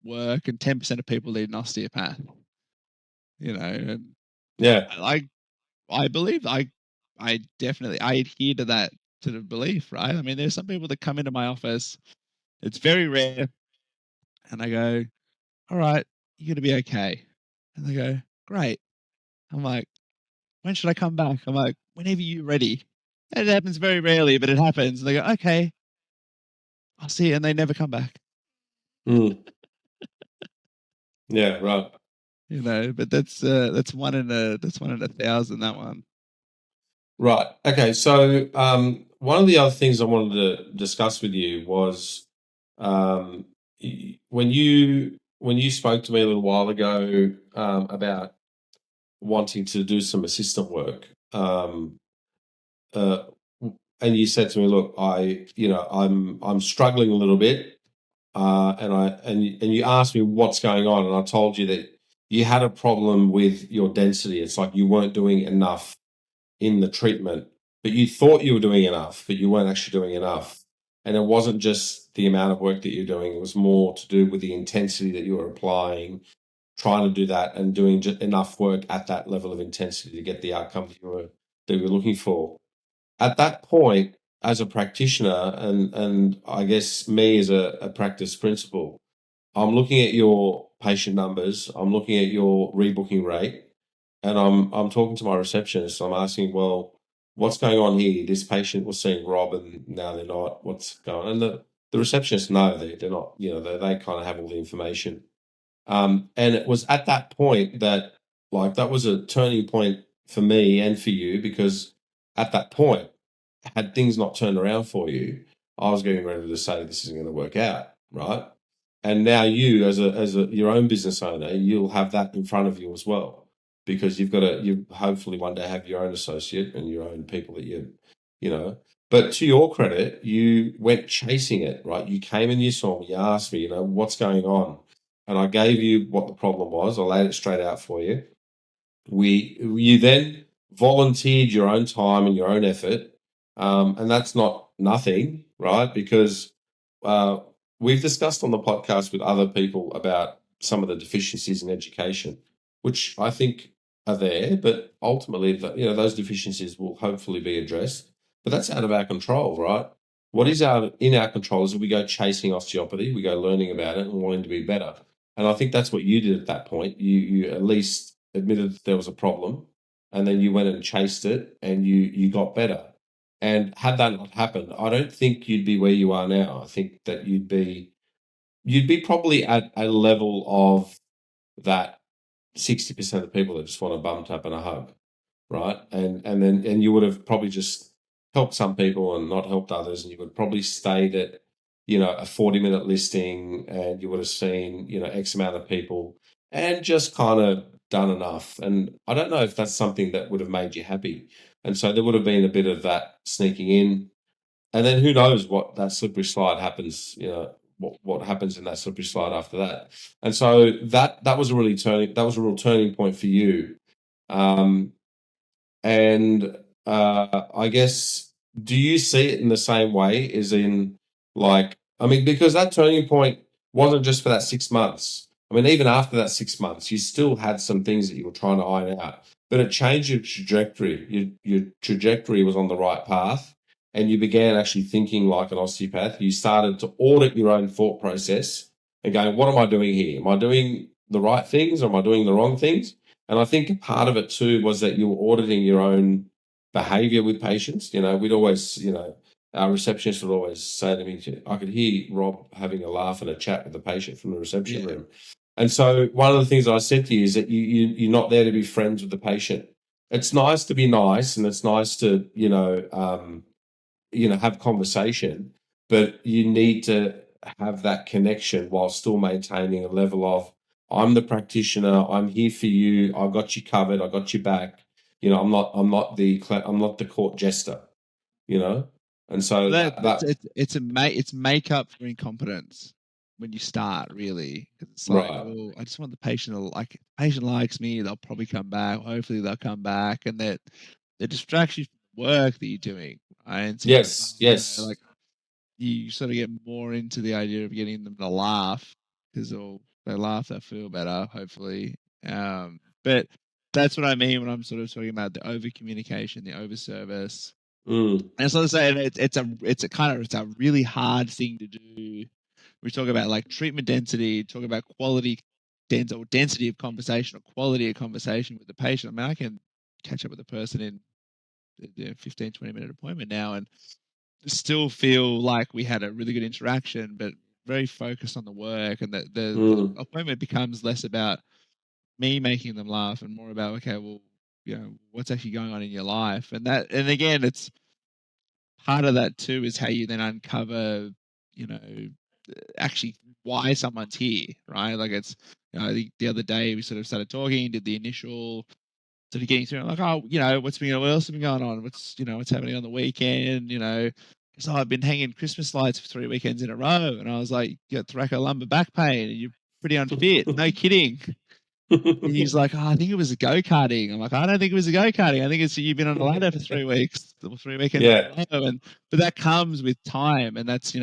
work, and 10% of people need an osteopath. And I believe I definitely adhere to that sort of belief, right? I mean, there's some people that come into my office. It's very rare, and I go, "All right, you're gonna be okay," and they go, "Great." I'm like, "When should I come back?" I'm like, "Whenever you're ready." It happens very rarely, but it happens. And they go, "Okay, I'll see you," and they never come back. Yeah, right. But that's one in a 1,000. That one. Right. Okay. So one of the other things I wanted to discuss with you was When you spoke to me a little while ago about wanting to do some assistant work, uh, and you said to me, "Look, I'm struggling a little bit," and you asked me what's going on, and I told you that you had a problem with your density. It's like you weren't doing enough in the treatment, but you thought you were doing enough, but you weren't actually doing enough. And it wasn't just the amount of work that you're doing; it was more to do with the intensity that you were applying, trying to do that, and doing enough work at that level of intensity to get the outcome that you were looking for. At that point, as a practitioner, and I guess me as a practice principal, I'm looking at your patient numbers, I'm looking at your rebooking rate, and I'm talking to my receptionist. I'm asking, well, what's going on here? This patient was seeing Rob, and now they're not. What's going on? And the receptionists know they're not. They kind of have all the information. And it was at that point that, like, that was a turning point for me and for you, because at that point, had things not turned around for you, I was getting ready to say this isn't going to work out, right? And now you, as a your own business owner, you'll have that in front of you as well, because you hopefully one day have your own associate and your own people that you know. But to your credit, you went chasing it, right? You came and you saw me, you asked me, what's going on, and I gave you what the problem was. I laid it straight out for you. You then volunteered your own time and your own effort, and that's not nothing, right? Because uh, we've discussed on the podcast with other people about some of the deficiencies in education, which I think are there, but ultimately, those deficiencies will hopefully be addressed. But that's out of our control, right? What is in our control is that we go chasing osteopathy, we go learning about it and wanting to be better. And I think that's what you did at that point. You at least admitted that there was a problem, and then you went and chased it, and you got better. And had that not happened, I don't think you'd be where you are now. I think that you'd be probably at a level of that 60% of people that just want a bum tap and a hug, right? And you would have probably just helped some people and not helped others, and you would probably stayed at a 40-minute listing, and you would have seen X amount of people, and just kind of done enough. And I don't know if that's something that would have made you happy. And so there would have been a bit of that sneaking in, and then who knows what that slippery slide happens, what happens in that slippery slide after that. And so that was a real turning point for you. Um, and I guess, do you see it in the same way, as in, like, I mean, because that turning point wasn't just for that 6 months. I mean, even after that 6 months, you still had some things that you were trying to iron out, but it changed your trajectory. Your trajectory was on the right path, and you began actually thinking like an osteopath. You started to audit your own thought process and going, what am I doing here? Am I doing the right things, or am I doing the wrong things? And I think part of it too was that you were auditing your own behavior with patients. We'd always, our receptionist would always say to me, I could hear Rob having a laugh and a chat with the patient from the reception Yeah. room. And so one of the things I said to you is that you're not there to be friends with the patient. It's nice to be nice, and it's nice to, have conversation, but you need to have that connection while still maintaining a level of, I'm the practitioner, I'm here for you, I've got you covered, I got you back. I'm not the court jester, you know. And so It's makeup for incompetence when you start, really. 'Cause it's like, right. oh, I just want the patient to like. Patient likes me, they'll probably come back. Hopefully, they'll come back, and that the distraction from work that you're doing, right? And so Yes. like you sort of get more into the idea of getting them to laugh, because they laugh, they feel better, hopefully. But that's what I mean when I'm sort of talking about the over communication, the over service. Mm, And so to say, it's a really hard thing to do. We talk about like treatment density, talk about density of conversation, or quality of conversation with the patient. I mean, I can catch up with a person in a 15, 20-minute appointment now and still feel like we had a really good interaction, but very focused on the work, and that the mm, appointment becomes less about me making them laugh and more about, okay, well, what's actually going on in your life. And again, it's part of that too is how you then uncover, you know, actually why someone's here, right? Like it's, I think the other day we sort of started talking, did the initial sort of getting through. I'm like, oh, what else has been going on? What's happening on the weekend? So I've been hanging Christmas lights for 3 weekends in a row, and I was like, you got thoracolumbar back pain, and you're pretty unfit. No kidding. And he's like, oh, I think it was a go-karting. I'm like, I don't think it was a go-karting. I think it's you've been on a ladder for 3 weeks, or 3 weekends in a row. But that comes with time, and that's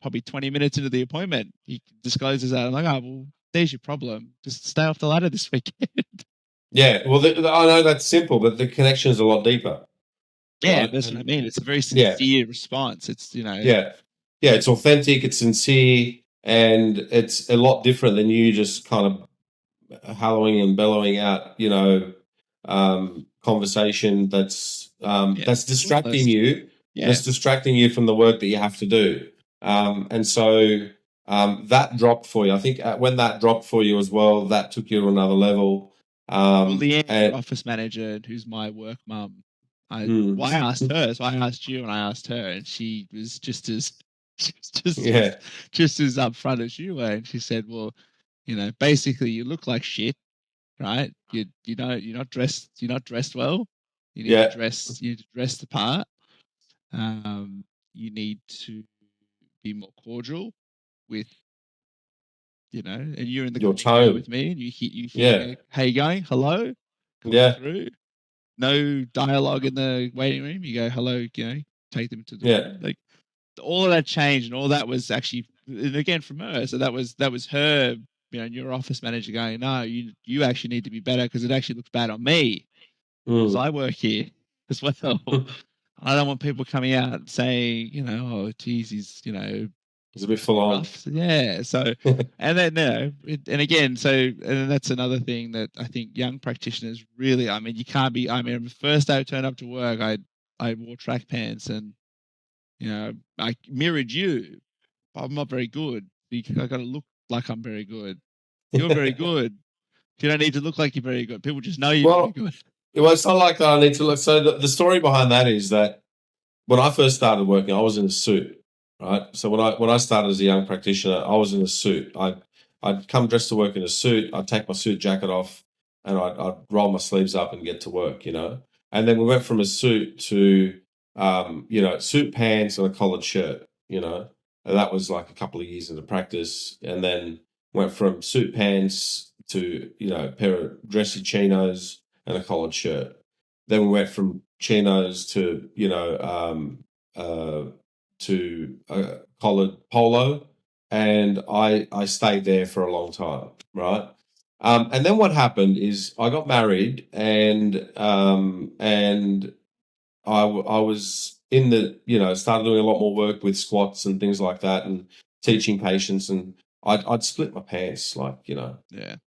probably 20 minutes into the appointment. He discloses that. I'm like, oh, well, there's your problem. Just stay off the ladder this weekend. Yeah, well, I know that's simple, but the connection is a lot deeper. Yeah, right? that's what I mean. It's a very sincere response. It's Yeah, it's authentic, it's sincere, and it's a lot different than you just kind of hallowing and bellowing out, conversation that's distracting you. Yeah. That's distracting you from the work that you have to do. And so that dropped for you. I think when that dropped for you as well, that took you to another level. Well, Leanne, your office manager, who's my work mum, I asked her, so I asked you and I asked her, and she was just as upfront as you were, and she said, well, basically you look like shit, right? You're not dressed well. You need to dress the part. You need to be more cordial with, and you're in the corridor with me, and you hear, hey, you going? Hello? Come through. No dialogue in the waiting room. You go, hello, take them to the room. Like all of that changed, and all that was actually, and again from her. So that was her, your office manager going, no, you actually need to be better because it actually looks bad on me because I work here as well. I don't want people coming out saying, oh, geez, he's a bit full on. Yeah. So, and then, and again, and that's another thing that I think young practitioners really, you can't be, the first day I turned up to work, I wore track pants and, I mirrored you, but I'm not very good. I got to look like I'm very good. You're very good. You don't need to look like you're very good. People just know you're very good. Well, it's not like that. I need to look. So the story behind that is that when I first started working, I was in a suit, right? So when I started as a young practitioner, I was in a suit. I'd come dressed to work in a suit. I'd take my suit jacket off, and I'd roll my sleeves up and get to work, And then we went from a suit to, suit pants and a collared shirt, And that was like a couple of years into practice, and then went from suit pants to a pair of dressy chinos and a collared shirt. Then we went from chinos to collared polo, and I stayed there for a long time, right? And then what happened is I got married, and I was in the started doing a lot more work with squats and things like that, and teaching patients, and I'd split my pants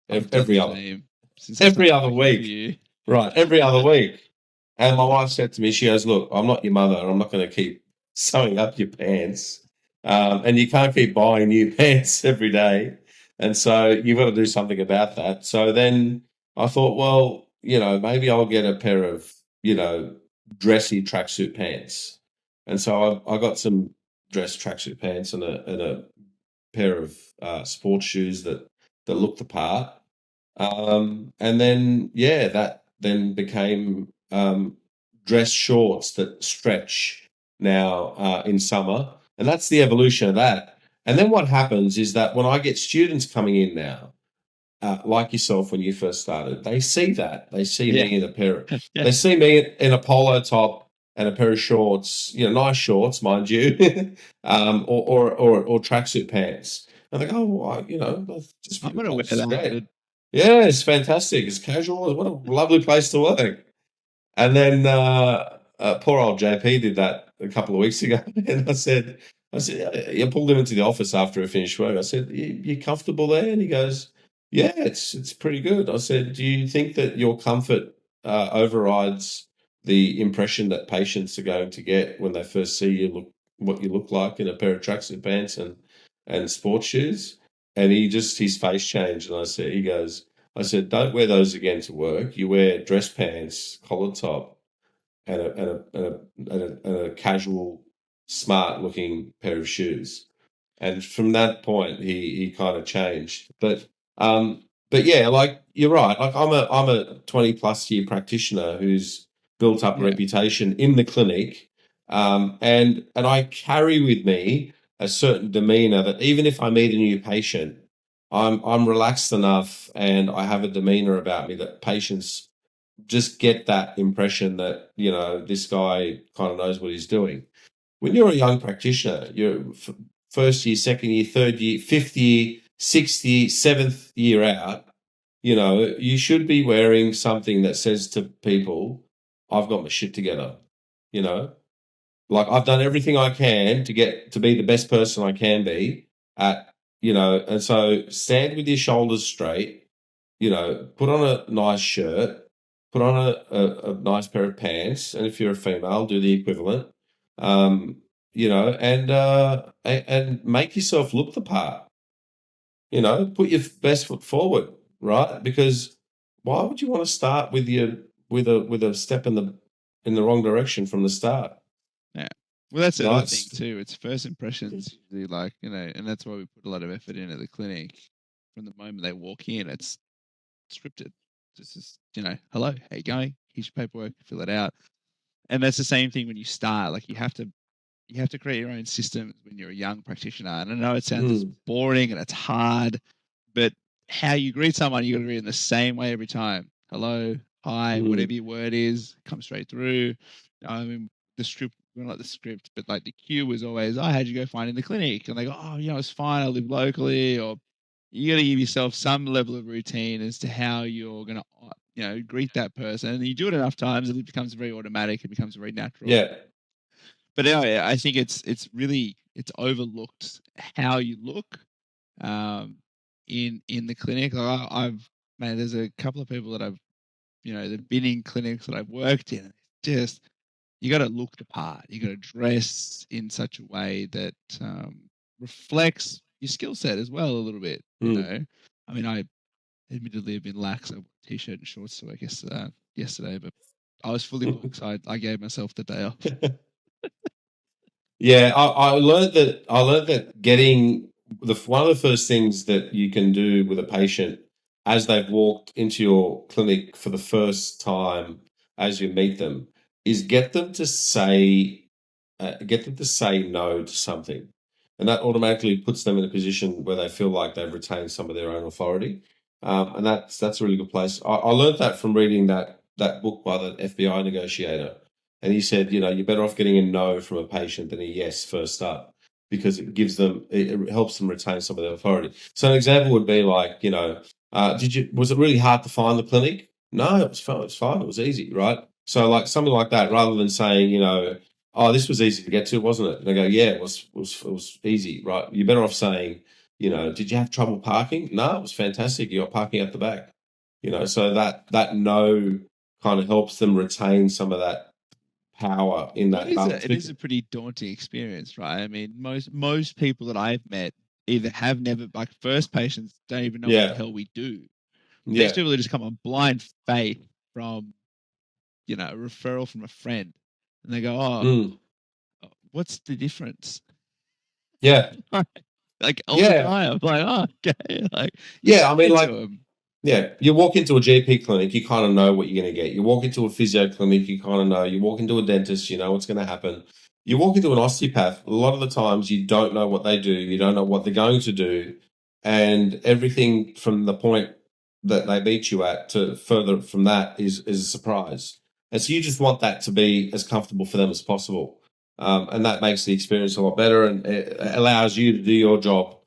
every other week. Right, every other week. And my wife said to me, she goes, look, I'm not your mother. I'm not going to keep sewing up your pants. And you can't keep buying new pants every day. And so you've got to do something about that. So then I thought, well, maybe I'll get a pair of, dressy tracksuit pants. And so I got some dress tracksuit pants and a pair of sports shoes that look the part. And then, that then became dress shorts that stretch now in summer. And that's the evolution of that. And then what happens is that when I get students coming in now, like yourself when you first started, they see that. They see me in a pair of, they see me in a polo top and a pair of shorts, nice shorts, mind you, or tracksuit pants. And they go, oh, I'm going to wear that. Yeah, it's fantastic. It's casual. What a lovely place to work. And then poor old JP did that a couple of weeks ago. And I said, I pulled him into the office after I finished work. I said, you comfortable there? And he goes, yeah, it's pretty good. I said, do you think that your comfort overrides the impression that patients are going to get when they first see you what you look like in a pair of tracksuit pants and sports shoes? And his face changed, and I said, don't wear those again to work. You wear dress pants, collared top, and a casual, smart looking pair of shoes. And from that point, he kind of changed. But yeah, like you're right. Like I'm a 20+ year practitioner who's built up a Yeah. reputation in the clinic, and I carry with me a certain demeanor that even if I meet a new patient, I'm relaxed enough and I have a demeanor about me that patients just get that impression that, you know, this guy kind of knows what he's doing. When you're a young practitioner, you're first year, second year, third year, fifth year, sixth year, seventh year out, you know, you should be wearing something that says to people, I've got my shit together, you know, like I've done everything I can to get to be the best person I can be at, you know, and so stand with your shoulders straight, you know, put on a nice shirt, put on a nice pair of pants, and if you're a female, do the equivalent. You know, and make yourself look the part. You know, put your best foot forward, right? Because why would you want to start with a step in the wrong direction from the start? Yeah. Well, that's the other Right? thing too. It's first impressions usually, like, you know, and that's why we put a lot of effort in at the clinic. From the moment they walk in, it's scripted. Just, you know, hello, how you going? Here's your paperwork, fill it out. And that's the same thing when you start. Like, you have to create your own systems when you're a young practitioner. And I know it sounds boring and it's hard, but how you greet someone, you got to greet in the same way every time. Hello, hi, whatever your word is, come straight through. I mean, the script, well, not the script, but like the cue was always, oh, how'd you go find in the clinic? And they go, oh, you know, it's fine. I live locally. Or you got to give yourself some level of routine as to how you're going to, you know, greet that person. And you do it enough times and it becomes very automatic. It becomes very natural. Yeah. But anyway, I think it's really overlooked how you look in the clinic. Like I've man, there's a couple of people that I've, you know, they've been in clinics that I've worked in. Just you got to look the part. You got to dress in such a way that reflects your skill set as well a little bit. You know, I mean, I admittedly have been lax. I wore a t-shirt and shorts, so I guess yesterday, but I was fully booked, so I gave myself the day off. Yeah, I learned that getting one of the first things that you can do with a patient as they've walked into your clinic for the first time, as you meet them, is get them to say no to something, and that automatically puts them in a position where they feel like they've retained some of their own authority, and that's a really good place. I learned that from reading that book by the FBI negotiator. And he said, you know, you're better off getting a no from a patient than a yes first up, because it helps them retain some of their authority. So an example would be like, you know, was it really hard to find the clinic? No, it was fine. It was fine. It was easy, right? So like something like that, rather than saying, you know, oh, this was easy to get to, wasn't it? And they go, yeah, it was easy, right? You're better off saying, you know, did you have trouble parking? No, it was fantastic. You got parking at the back. You know, so that no kind of helps them retain some of that power in that balance. It is a pretty daunting experience, right? I mean, most people that I've met either have never, like, first patients don't even know what the hell we do. These people just come on blind faith from, you know, a referral from a friend, and they go, oh, what's the difference? Yeah. Like all the time. I'm like, oh, okay. Like, I mean, like, you walk into a GP clinic, you kind of know what you're going to get. You walk into a physio clinic, you kind of know. You walk into a dentist, you know what's going to happen. You walk into an osteopath, a lot of the times you don't know what they do. You don't know what they're going to do. And everything from the point that they meet you at to further from that is a surprise. And so you just want that to be as comfortable for them as possible. And that makes the experience a lot better, and it allows you to do your job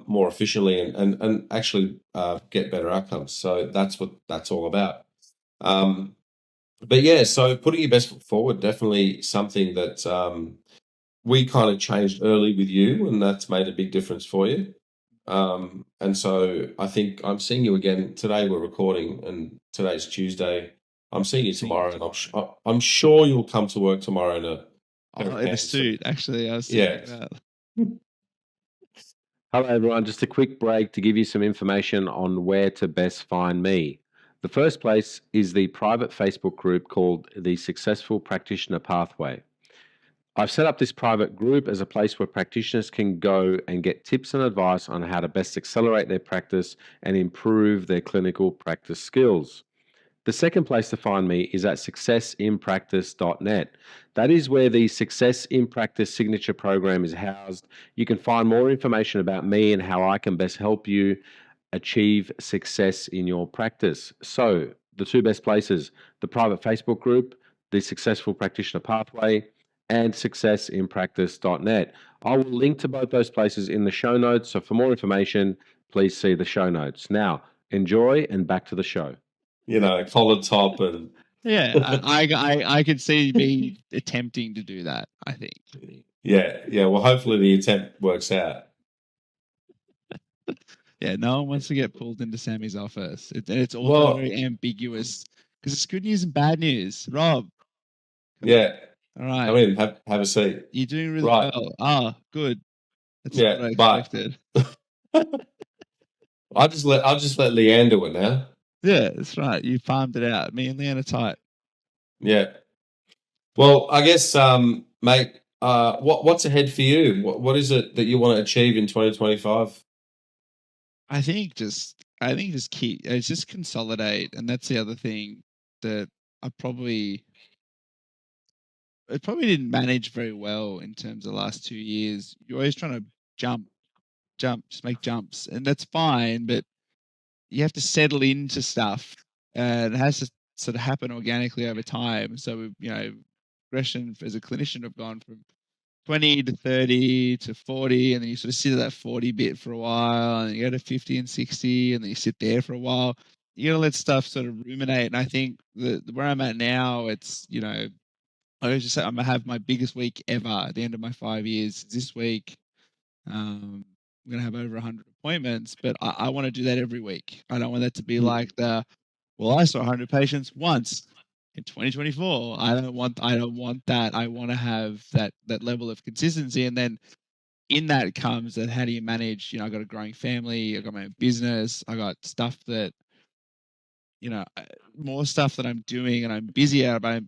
more efficiently and actually get better outcomes. So that's what that's all about. But yeah, so putting your best foot forward, definitely something that we kind of changed early with you, and that's made a big difference for you. And so I think I'm seeing you again today. We're recording, and today's Tuesday. I'm seeing you tomorrow, and I'm sure you'll come to work tomorrow in a suit. Actually, I was thinking that. Hello, everyone. Just a quick break to give you some information on where to best find me. The first place is the private Facebook group called the Successful Practitioner Pathway. I've set up this private group as a place where practitioners can go and get tips and advice on how to best accelerate their practice and improve their clinical practice skills. The second place to find me is at successinpractice.net. That is where the Success in Practice signature program is housed. You can find more information about me and how I can best help you achieve success in your practice. So, the two best places, the private Facebook group, the Successful Practitioner Pathway, and successinpractice.net. I will link to both those places in the show notes. So, for more information, please see the show notes. Now, enjoy and back to the show. Collar top and Yeah, I could see me attempting to do that, I think. yeah. Well, hopefully the attempt works out. Yeah, no one wants to get pulled into Sammy's office. It's also very ambiguous because it's good news and bad news. Rob. Yeah. All right. Come in, have a seat. You're doing really well. Ah, good. That's what I expected. I'll just let Leanne do it now. Yeah, that's right. You farmed it out. Me and Leanne are tight. Yeah. Well, I guess, mate, what's ahead for you? What is it that you want to achieve in 2025? I think just consolidate, and that's the other thing that it probably didn't manage very well in terms of the last 2 years. You're always trying to jump, just make jumps, and that's fine, but you have to settle into stuff, and it has to sort of happen organically over time. So, progression as a clinician, I've gone from 20 to 30 to 40, and then you sort of sit at that 40 bit for a while, and you go to 50 and 60, and then you sit there for a while. You got to let stuff sort of ruminate. And I think where I'm at now, it's, I always just say I'm going to have my biggest week ever at the end of my 5 years this week. I'm going to have over 100 appointments, but I want to do that every week. I don't want that to be like I saw 100 patients once in 2024. I don't want that. I want to have that level of consistency. And then in that comes that, how do you manage, I got a growing family, I got my own business, I got stuff that, more stuff that I'm doing and I'm busy at, but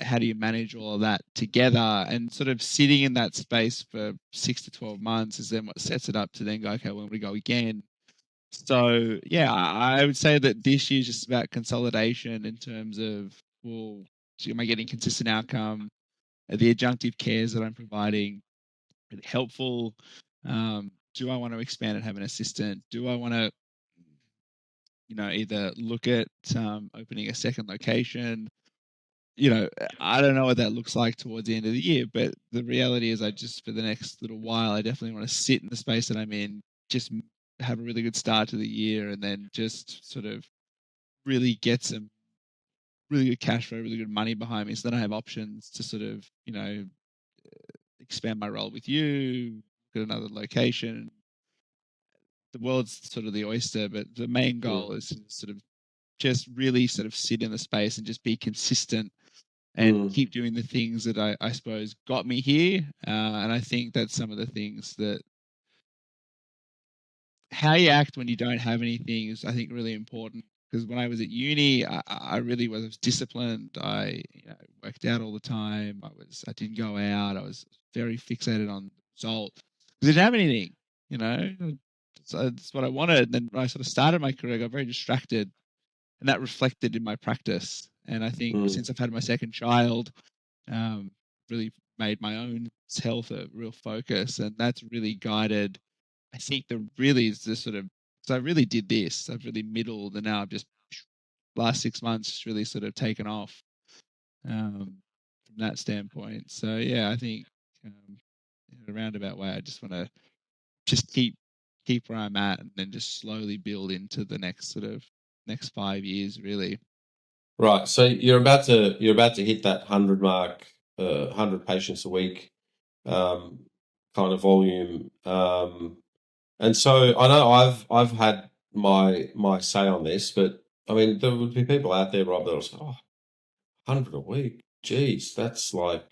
how do you manage all of that together? And sort of sitting in that space for 6 to 12 months is then what sets it up to then go, okay, well, we go again. So yeah, I would say that this year is just about consolidation in terms of, well, am I getting consistent outcome? Are the adjunctive cares that I'm providing really helpful? Do I want to expand and have an assistant? Do I want to, either look at opening a second location? I don't know what that looks like towards the end of the year, but the reality is for the next little while, I definitely want to sit in the space that I'm in, just have a really good start to the year, and then just sort of really get some really good cash flow, really good money behind me, so then I have options to sort of, expand my role with you, get another location. The world's sort of the oyster, but the main goal is to sort of just really sort of sit in the space and just be consistent and keep doing the things that I suppose got me here. And I think that's some of the things that how you act when you don't have anything is, I think, really important. Because when I was at uni, I really was disciplined. I worked out all the time. I didn't go out. I was very fixated on result because I didn't have anything. So that's what I wanted. And then when I sort of started my career, I got very distracted, and that reflected in my practice. And I think since I've had my second child, really made my own health a real focus, and that's really guided. I think is the sort of, because I really did this. I've really middled, and now I've just last 6 months just really sort of taken off from that standpoint. So yeah, I think in a roundabout way, I just want to just keep where I'm at, and then just slowly build into the next 5 years, really. Right. So you're about to hit that 100 mark, 100 patients a week, kind of volume. And so I know I've had my say on this, but I mean, there would be people out there, Rob, that will say, 100 a week. Geez, that's like,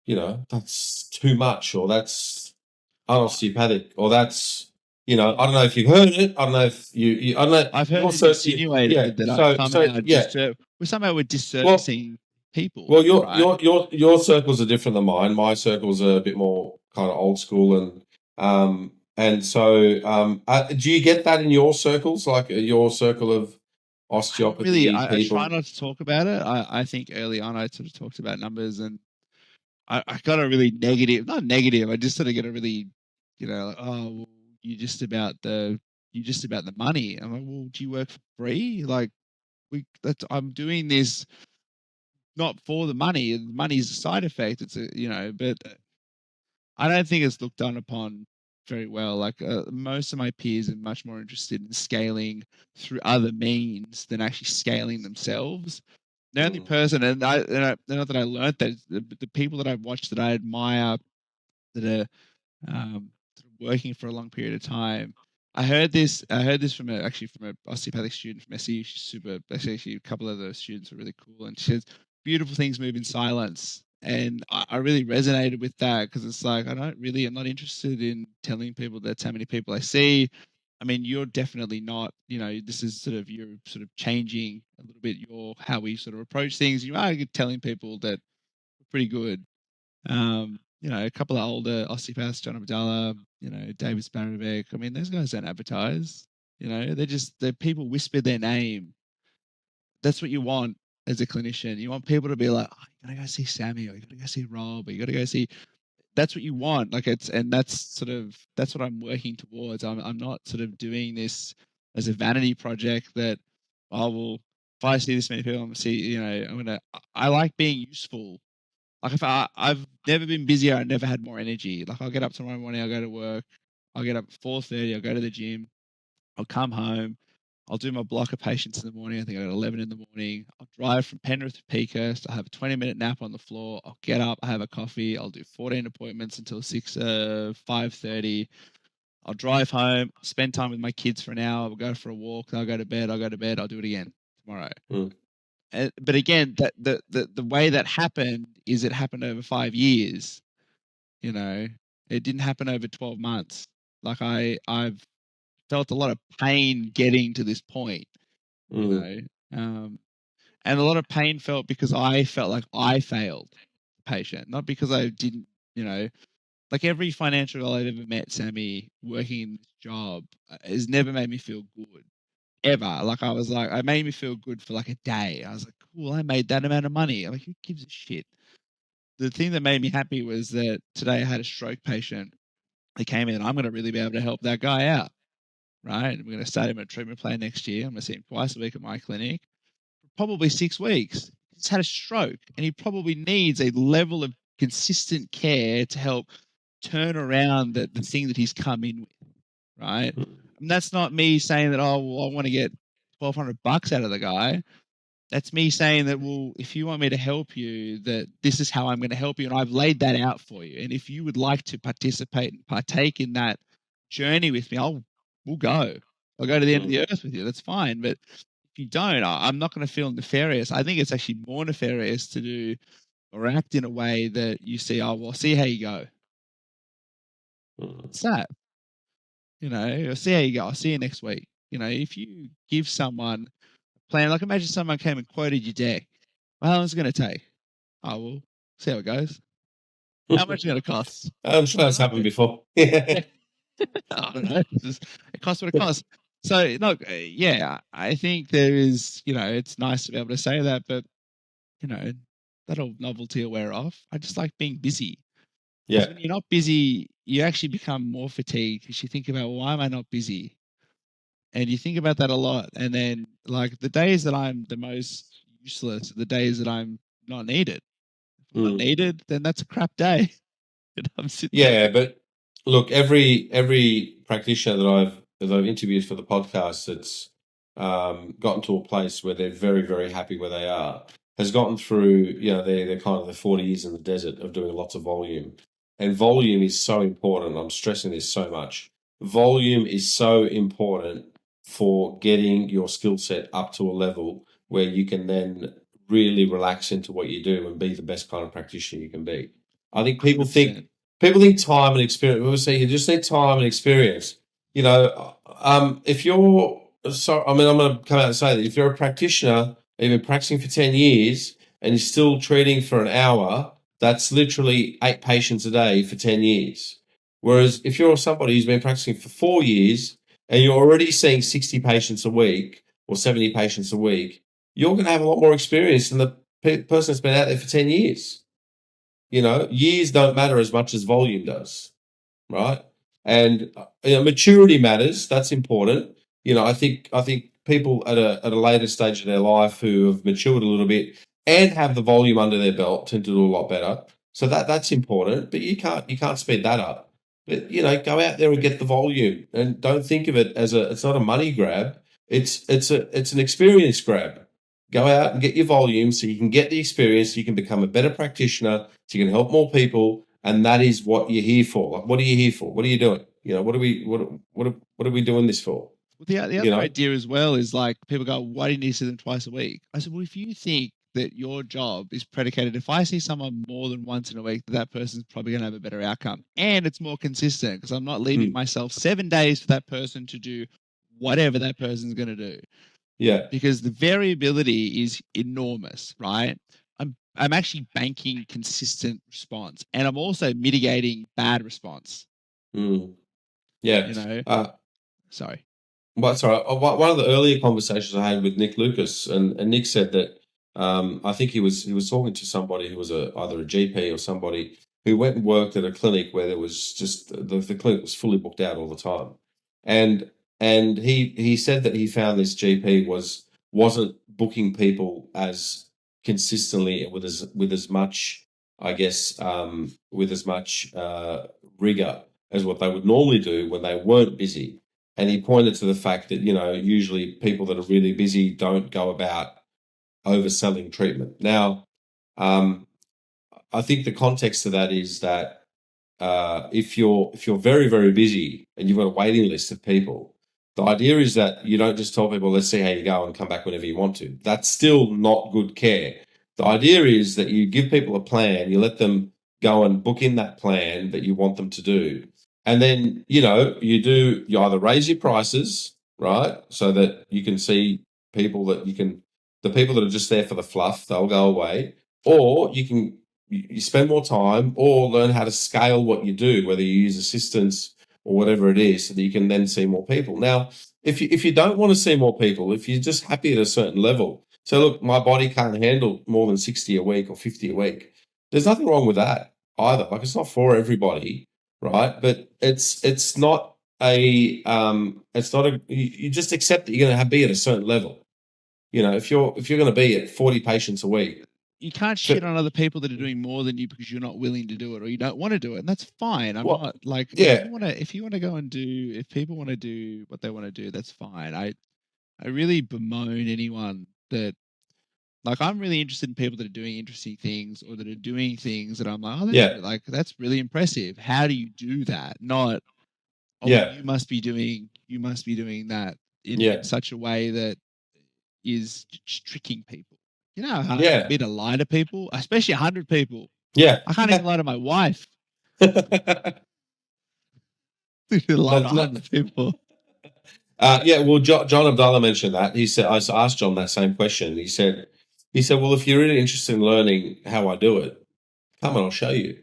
that's too much, or that's unosteopathic, or that's, I don't know if you've heard it. I don't know if I don't know. I've heard also it insinuated that we're somehow disservicing people. Well, right? your circles are different than mine. My circles are a bit more kind of old school, and so do you get that in your circles, like your circle of I don't really. osteopathy I try people? not to talk about it. I think early on I sort of talked about numbers, and I got a really negative, not negative. I just sort of get a really, like, oh, well, you just about the money. I'm like, well, do you work for free? Like, I'm doing this not for the money, and money's a side effect. It's but I don't think it's looked down upon very well. Like most of my peers are much more interested in scaling through other means than actually scaling themselves. The only Mm, person, not that I learned that, the people that I've watched that I admire that are sort of working for a long period of time. I heard this. From from a osteopathic student from SEU. She's super. Actually, a couple of those students are really cool, and she says beautiful things move in silence. And I really resonated with that because it's like I'm not interested in telling people that's how many people I see. I mean, you're definitely not. This is you're sort of changing a little bit your how we sort of approach things. You are telling people that we're pretty good. A couple of older osteopaths, John Abdallah, David Sparovic. I mean, those guys don't advertise. They're people whisper their name. That's what you want as a clinician. You want people to be like, oh, you gotta go see Sammy, or you gotta go see Rob, or you gotta go see. That's what you want. Like that's what I'm working towards. I'm not sort of doing this as a vanity project that, oh well, if I see this many people, I'm gonna see. I'm gonna. I like being useful. Like if I've never been busier, I never had more energy. Like I'll get up tomorrow morning, I'll go to work, I'll get up at 4:30, I'll go to the gym, I'll come home, I'll do my block of patients in the morning. I think I got 11 in the morning. I'll drive from Penrith to Peakhurst. I'll have a 20-minute nap on the floor. I'll get up, I have a coffee. I'll do 14 appointments until 5:30. I'll drive home, spend time with my kids for an hour. We'll go for a walk. I'll go to bed. I'll do it again tomorrow. mm, But again, that the way that happened is it happened over 5 years. It didn't happen over 12 months. Like I've felt a lot of pain getting to this point. You mm, know, um, and a lot of pain felt because I felt like I failed the patient, not because I didn't. Like every financial role I've ever met, Sammy, working in this job has never made me feel good ever. Like I made me feel good for like a day. I was like, cool, I made that amount of money. I'm like, who gives a shit? The thing that made me happy was that today I had a stroke patient. They came in. I'm going to really be able to help that guy out, right? We're going to start him a treatment plan next year. I'm going to see him twice a week at my clinic, probably 6 weeks. He's had a stroke, and he probably needs a level of consistent care to help turn around the thing that he's come in with, right? mm, And that's not me saying that, oh, well, I want to get $1,200 out of the guy. That's me saying that, well, if you want me to help you, that this is how I'm going to help you, and I've laid that out for you. And if you would like to participate and partake in that journey with me, we'll go. I'll go to the end of mm, the earth with you. That's fine. But if you don't, I'm not going to feel nefarious. I think it's actually more nefarious to do or act in a way that you see, oh, well, see how you go. mm. It's that. I'll see how you go. I'll see you next week. If you give someone a plan, like imagine someone came and quoted your deck. Well, how long is it going to take? Oh, well, see how it goes. How much is it going to cost? I'm sure I that's don't happened know. before. Yeah. I don't know. It costs what it costs. So, look, yeah, I think there is, it's nice to be able to say that, but, you know, that'll novelty will wear off. I just like being busy. Because Yeah. when you're not busy, you actually become more fatigued because you think about, why am I not busy? And you think about that a lot. And then, like, the days that I'm the most useless are the days that I'm not needed. If I'm not Mm. needed, then that's a crap day. And I'm sitting there. Yeah, but look, every practitioner that I've interviewed for the podcast that's gotten to a place where they're very, very happy where they are has gotten through, they're kind of the 40 years in the desert of doing lots of volume. And volume is so important. I'm stressing this so much. Volume is so important for getting your skill set up to a level where you can then really relax into what you do and be the best kind of practitioner you can be. I think people think 100%. people need time and experience. We always say you just need time and experience. If you're so, I mean, I'm going to come out and say that if you're a practitioner, you've been practicing for 10 years, and you're still treating for an hour, that's literally 8 patients a day for 10 years. Whereas if you're somebody who's been practicing for 4 years and you're already seeing 60 patients a week or 70 patients a week, you're going to have a lot more experience than the person that's been out there for 10 years. Years don't matter as much as volume does, right? And maturity matters. That's important. I think people at a later stage of their life who have matured a little bit and have the volume under their belt tend to do a lot better. So that's important. But you can't speed that up. But go out there and get the volume, and don't think of it as it's not a money grab. It's an experience grab. Go out and get your volume so you can get the experience, so you can become a better practitioner, so you can help more people, and that is what you're here for. Like, what are you here for? What are you doing? What are we doing this for? Well, the other idea as well is like people go, why do you need to see them twice a week? I said, well, if you think that your job is predicated, if I see someone more than once in a week, that person's probably going to have a better outcome, and it's more consistent because I'm not leaving myself 7 days for that person to do whatever that person's going to do. Yeah. Because the variability is enormous, right? I'm actually banking consistent response, and I'm also mitigating bad response. Yeah. Sorry. Well, sorry. One of the earlier conversations I had with Nick Lucas, and Nick said that I think he was talking to somebody who was either a GP or somebody who went and worked at a clinic where there was just the clinic was fully booked out all the time, and he said that he found this GP wasn't booking people as consistently with as much, I guess, with as much rigor as what they would normally do when they weren't busy. And he pointed to the fact that, usually people that are really busy don't go about overselling treatment. Now, I think the context to that is that if you're very, very busy and you've got a waiting list of people, the idea is that you don't just tell people, let's see how you go and come back whenever you want to. That's still not good care. The idea is that you give people a plan, you let them go and book in that plan that you want them to do. And then, you either raise your prices, right? So that you can see people the people that are just there for the fluff, they'll go away. Or you spend more time or learn how to scale what you do, whether you use assistants or whatever it is, so that you can then see more people. Now, if you don't want to see more people, if you're just happy at a certain level, so look, my body can't handle more than 60 a week or 50 a week. There's nothing wrong with that either. Like, it's not for everybody, right? But it's not you just accept that you're going to be at a certain level. If you're going to be at 40 patients a week, you can't shit on other people that are doing more than you because you're not willing to do it or you don't want to do it, and that's fine. I'm not like, yeah. If you want to go and if people want to do what they want to do, that's fine. I really bemoan anyone that, like, I'm really interested in people that are doing interesting things or that are doing things that I'm like, that's really impressive. How do you do that? Not, you must be doing that in such a way that is tricking people. You know how hard it can be to lie to people, especially 100 people. Yeah. I can't even lie to my wife. Lie to 100 people. Well, John Abdullah mentioned that. He said, I asked John that same question. He said, well, if you're really interested in learning how I do it, come and I'll show you,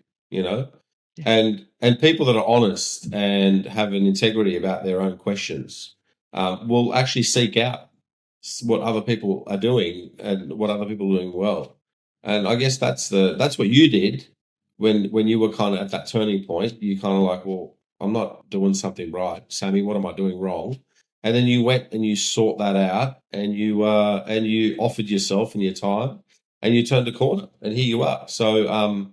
And people that are honest and have an integrity about their own questions will actually seek out what other people are doing and what other people are doing well. And I guess that's what you did when you were kind of at that turning point. You kind of like, well, I'm not doing something right, Sammy. What am I doing wrong? And then you went and you sought that out, and you offered yourself and your time, and you turned a corner, and here you are. So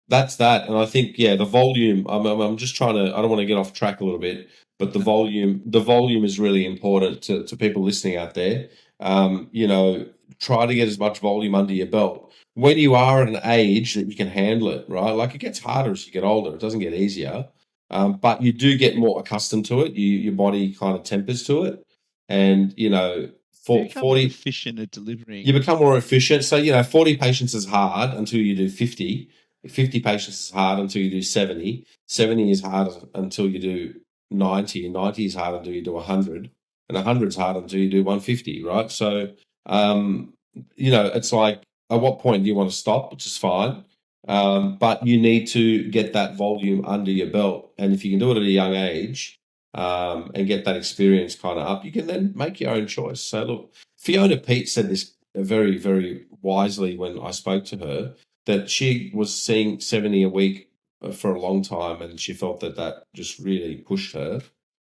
that's that. And I think, the volume. I'm just trying to. I don't want to get off track a little bit, but the volume is really important to people listening out there. Try to get as much volume under your belt when you are at an age that you can handle it, right? Like, it gets harder as you get older. It doesn't get easier. But you do get more accustomed to it. Your body kind of tempers to it. And, you become 40 more efficient at delivering. You become more efficient. So, 40 patients is hard until you do 50. 50 patients is hard until you do 70. 70 is hard until you do 90. 90 is hard until you do 100. And 100 is hard until you do 150, right? So, it's like at what point do you want to stop, which is fine. But you need to get that volume under your belt. And if you can do it at a young age, and get that experience kind of up, you can then make your own choice. So look, Fiona Pete said this very, very wisely when I spoke to her, that she was seeing 70 a week for a long time, and she felt that just really pushed her.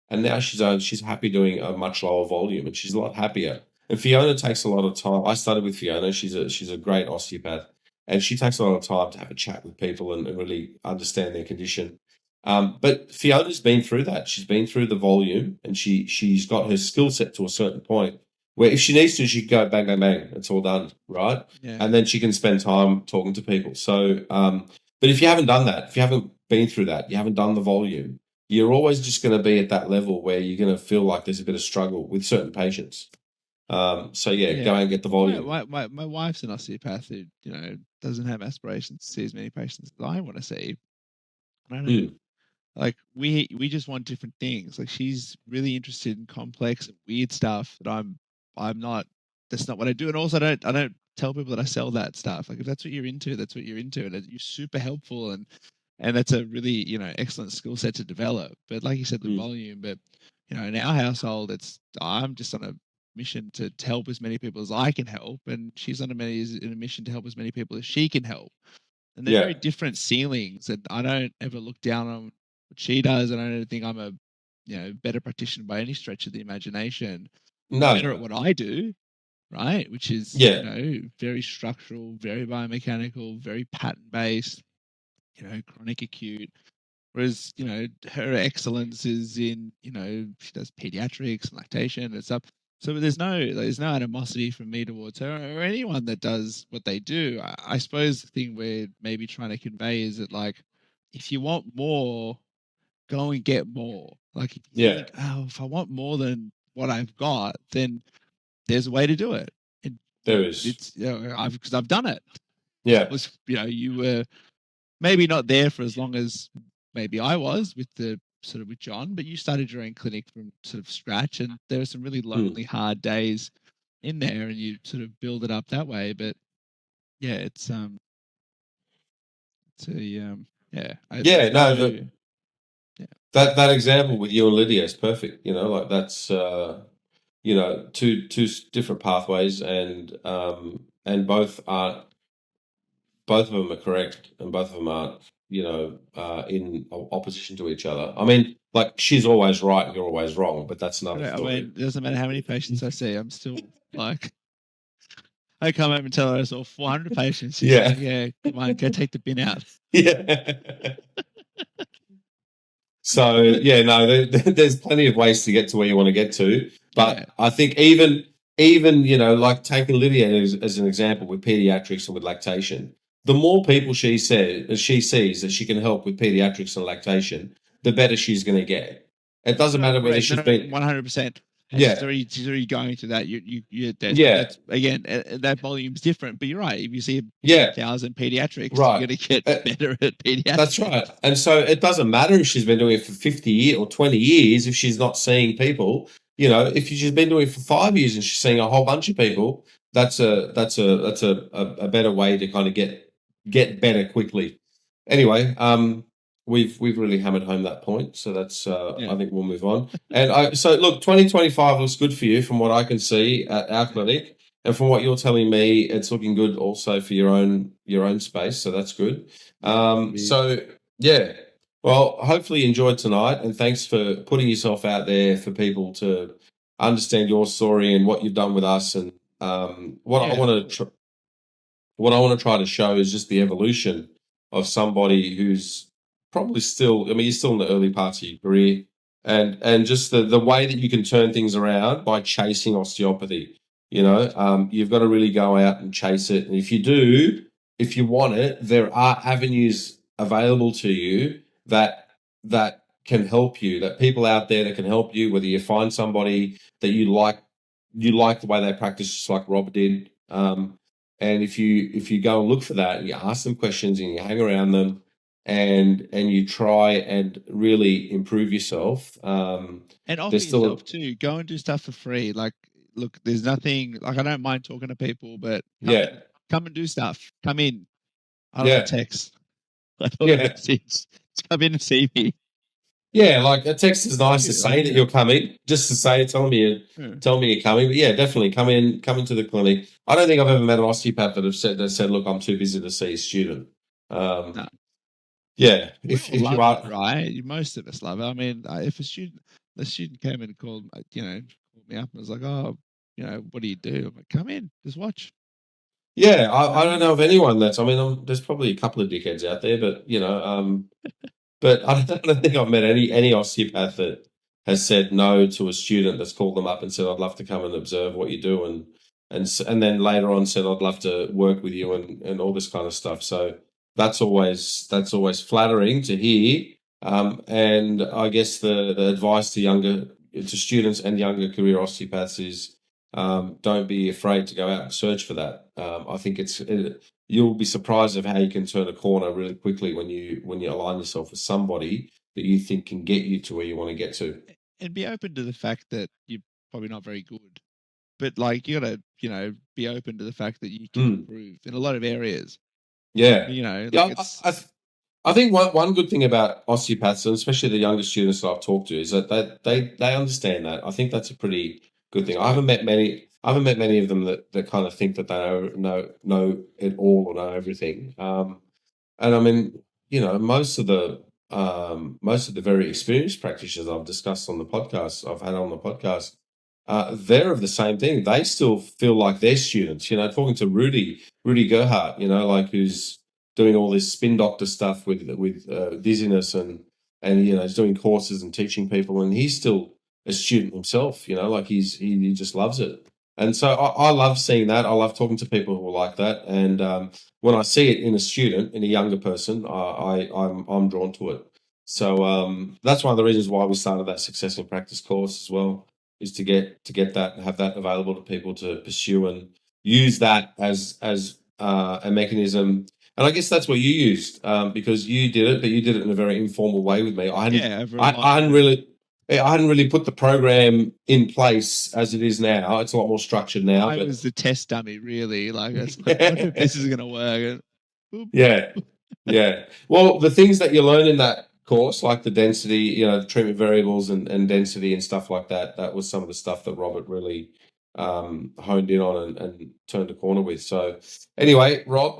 And now she's happy doing a much lower volume, and she's a lot happier. And Fiona takes a lot of time. I started with Fiona. She's a great osteopath, and she takes a lot of time to have a chat with people and really understand their condition. But Fiona's been through that. She's been through the volume, and she's got her skill set to a certain point where if she needs to, she can go bang, bang, bang. It's all done, right? Yeah. And then she can spend time talking to people. So, but if you haven't done that, if you haven't been through that, you haven't done the volume, you're always just going to be at that level where you're going to feel like there's a bit of struggle with certain patients. So yeah, go and get the volume. My wife's an osteopath who, doesn't have aspirations to see as many patients as I want to see. I don't know. Like we just want different things. Like she's really interested in complex and weird stuff that I'm not. That's not what I do. And also I don't tell people that I sell that stuff. Like if that's what you're into, that's what you're into, and you're super helpful, and that's a really excellent skill set to develop. But like you said, the volume. But in our household, I'm just on a mission to help as many people as I can help, and she's on a mission to help as many people as she can help. And they're very different ceilings, and I don't ever look down on what she does. I don't think I'm a better practitioner by any stretch of the imagination. No. Better at what I do, right? Which is very structural, very biomechanical, very pattern based, chronic acute. Whereas, her excellence is in, she does pediatrics and lactation and stuff. So there's no animosity from me towards her or anyone that does what they do. I suppose the thing we're maybe trying to convey is that, like, if you want more, go and get more. Like, if you think, if I want more than what I've got, then there's a way to do it. And there is. It's because I've done it. Yeah. It was, you were maybe not there for as long as maybe I was with John, but you started your own clinic from sort of scratch, and there were some really lonely, hard days in there, and you sort of build it up that way. But yeah, that example with you and Lydia is perfect. Like that's two different pathways, and both of them are correct, and both of them aren't in opposition to each other. I mean, like, she's always right and you're always wrong, but that's another story. I mean, it doesn't matter how many patients I see, I'm still like, I come home and tell her I saw 400 patients. She's like, yeah, come on, go take the bin out. Yeah. So there's plenty of ways to get to where you want to get to, but I think even like taking Lydia as an example with pediatrics and with lactation, the more people she sees that she can help with pediatrics and lactation, the better she's going to get. It doesn't matter whether she's been 100%. She's already going to that. That's, again, that volume's different. But you're right. If you see 1,000 pediatrics, you're going to get better at pediatrics. That's right. And so it doesn't matter if she's been doing it for 50 years or 20 years. If she's not seeing people, if she's been doing it for 5 years and she's seeing a whole bunch of people, that's a better way to kind of get better quickly. Anyway, we've really hammered home that point, so that's I think we'll move on. And so look, 2025 looks good for you from what I can see at our clinic, and from what you're telling me, it's looking good also for your own space. So that's good. Well, hopefully you enjoyed tonight, and thanks for putting yourself out there for people to understand your story and what you've done with us. And what I want to try to show is just the evolution of somebody who's probably still, you're still in the early parts of your career, and just the way that you can turn things around by chasing osteopathy. You've got to really go out and chase it. And if you want it, there are avenues available to you that can help you, that people out there that can help you, whether you find somebody that you like the way they practice, just like Rob did. And if you go and look for that and you ask them questions and you hang around them, and you try and really improve yourself. And offer yourself too. Go and do stuff for free. Like, look, there's nothing, like, I don't mind talking to people, but come and do stuff. Come in. I don't Yeah. want text. I don't Yeah. want message. Just come in and see me. Yeah, like a text is nice to Yeah, say that you're coming, just to say, tell me Yeah. you're coming. But yeah, definitely come into the clinic. I don't think I've ever met an osteopath that said, look, I'm too busy to see a student. No. Yeah, We if all you love are, it, right? Most of us love it. I mean, if the student came and called me up and was like, "Oh, what do you do?" I'm like, "Come in, just watch." yeah, I don't know of anyone that's. I mean, there's probably a couple of dickheads out there, but but I don't think I've met any osteopath that has said no to a student that's called them up and said, "I'd love to come and observe what you do," and then later on said, "I'd love to work with you," and all this kind of stuff. So that's always flattering to hear. And I guess the advice to students and younger career osteopaths is don't be afraid to go out and search for that. I think you'll be surprised of how you can turn a corner really quickly when you align yourself with somebody that you think can get you to where you want to get to. And be open to the fact that you're probably not very good, but like you gotta, be open to the fact that you can improve in a lot of areas. Yeah, Like it's. I think one good thing about osteopaths, and especially the younger students that I've talked to, is that they understand that. I think that's a pretty good thing. I haven't met many of them that kind of think that they know it all or know everything. And I mean, most of the very experienced practitioners I've discussed on the podcast, I've had on the podcast, they're of the same thing. They still feel like they're students. Talking to Rudy Gerhardt, like who's doing all this spin doctor stuff with dizziness and he's doing courses and teaching people, and he's still a student himself. Like he just loves it. And so I love seeing that. I love talking to people who are like that. And when I see it in a student, in a younger person, I'm drawn to it. So that's one of the reasons why we started that Success in Practice course as well, is to get that and have that available to people to pursue and use that as a mechanism. And I guess that's what you used because you did it, but you did it in a very informal way with me. I hadn't really put the program in place as it is now. It's a lot more structured now. I was the test dummy, really. Like, I was like, what if this is going to work? Yeah. Well, the things that you learn in that course, like the density, the treatment variables and density and stuff like that, that was some of the stuff that Robert really honed in on and turned a corner with. So anyway, Rob,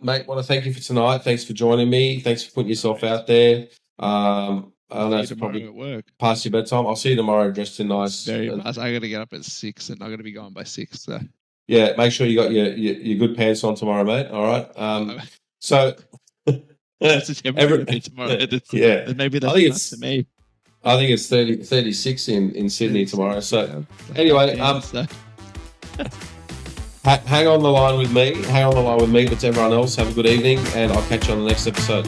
mate, want to thank you for tonight. Thanks for joining me. Thanks for putting yourself out there. I know it's probably at work. Past your bedtime. I'll see you tomorrow dressed in nice. Very fast. I got to get up at 6 and I got to be gone by 6. So. Yeah, make sure you got your good pants on tomorrow, mate. All right. So that's just every tomorrow. Yeah, maybe that's enough to me. I think it's 36 in Sydney tomorrow. So anyway, hang on the line with me. Hang on the line with me. But to everyone else, have a good evening, and I'll catch you on the next episode.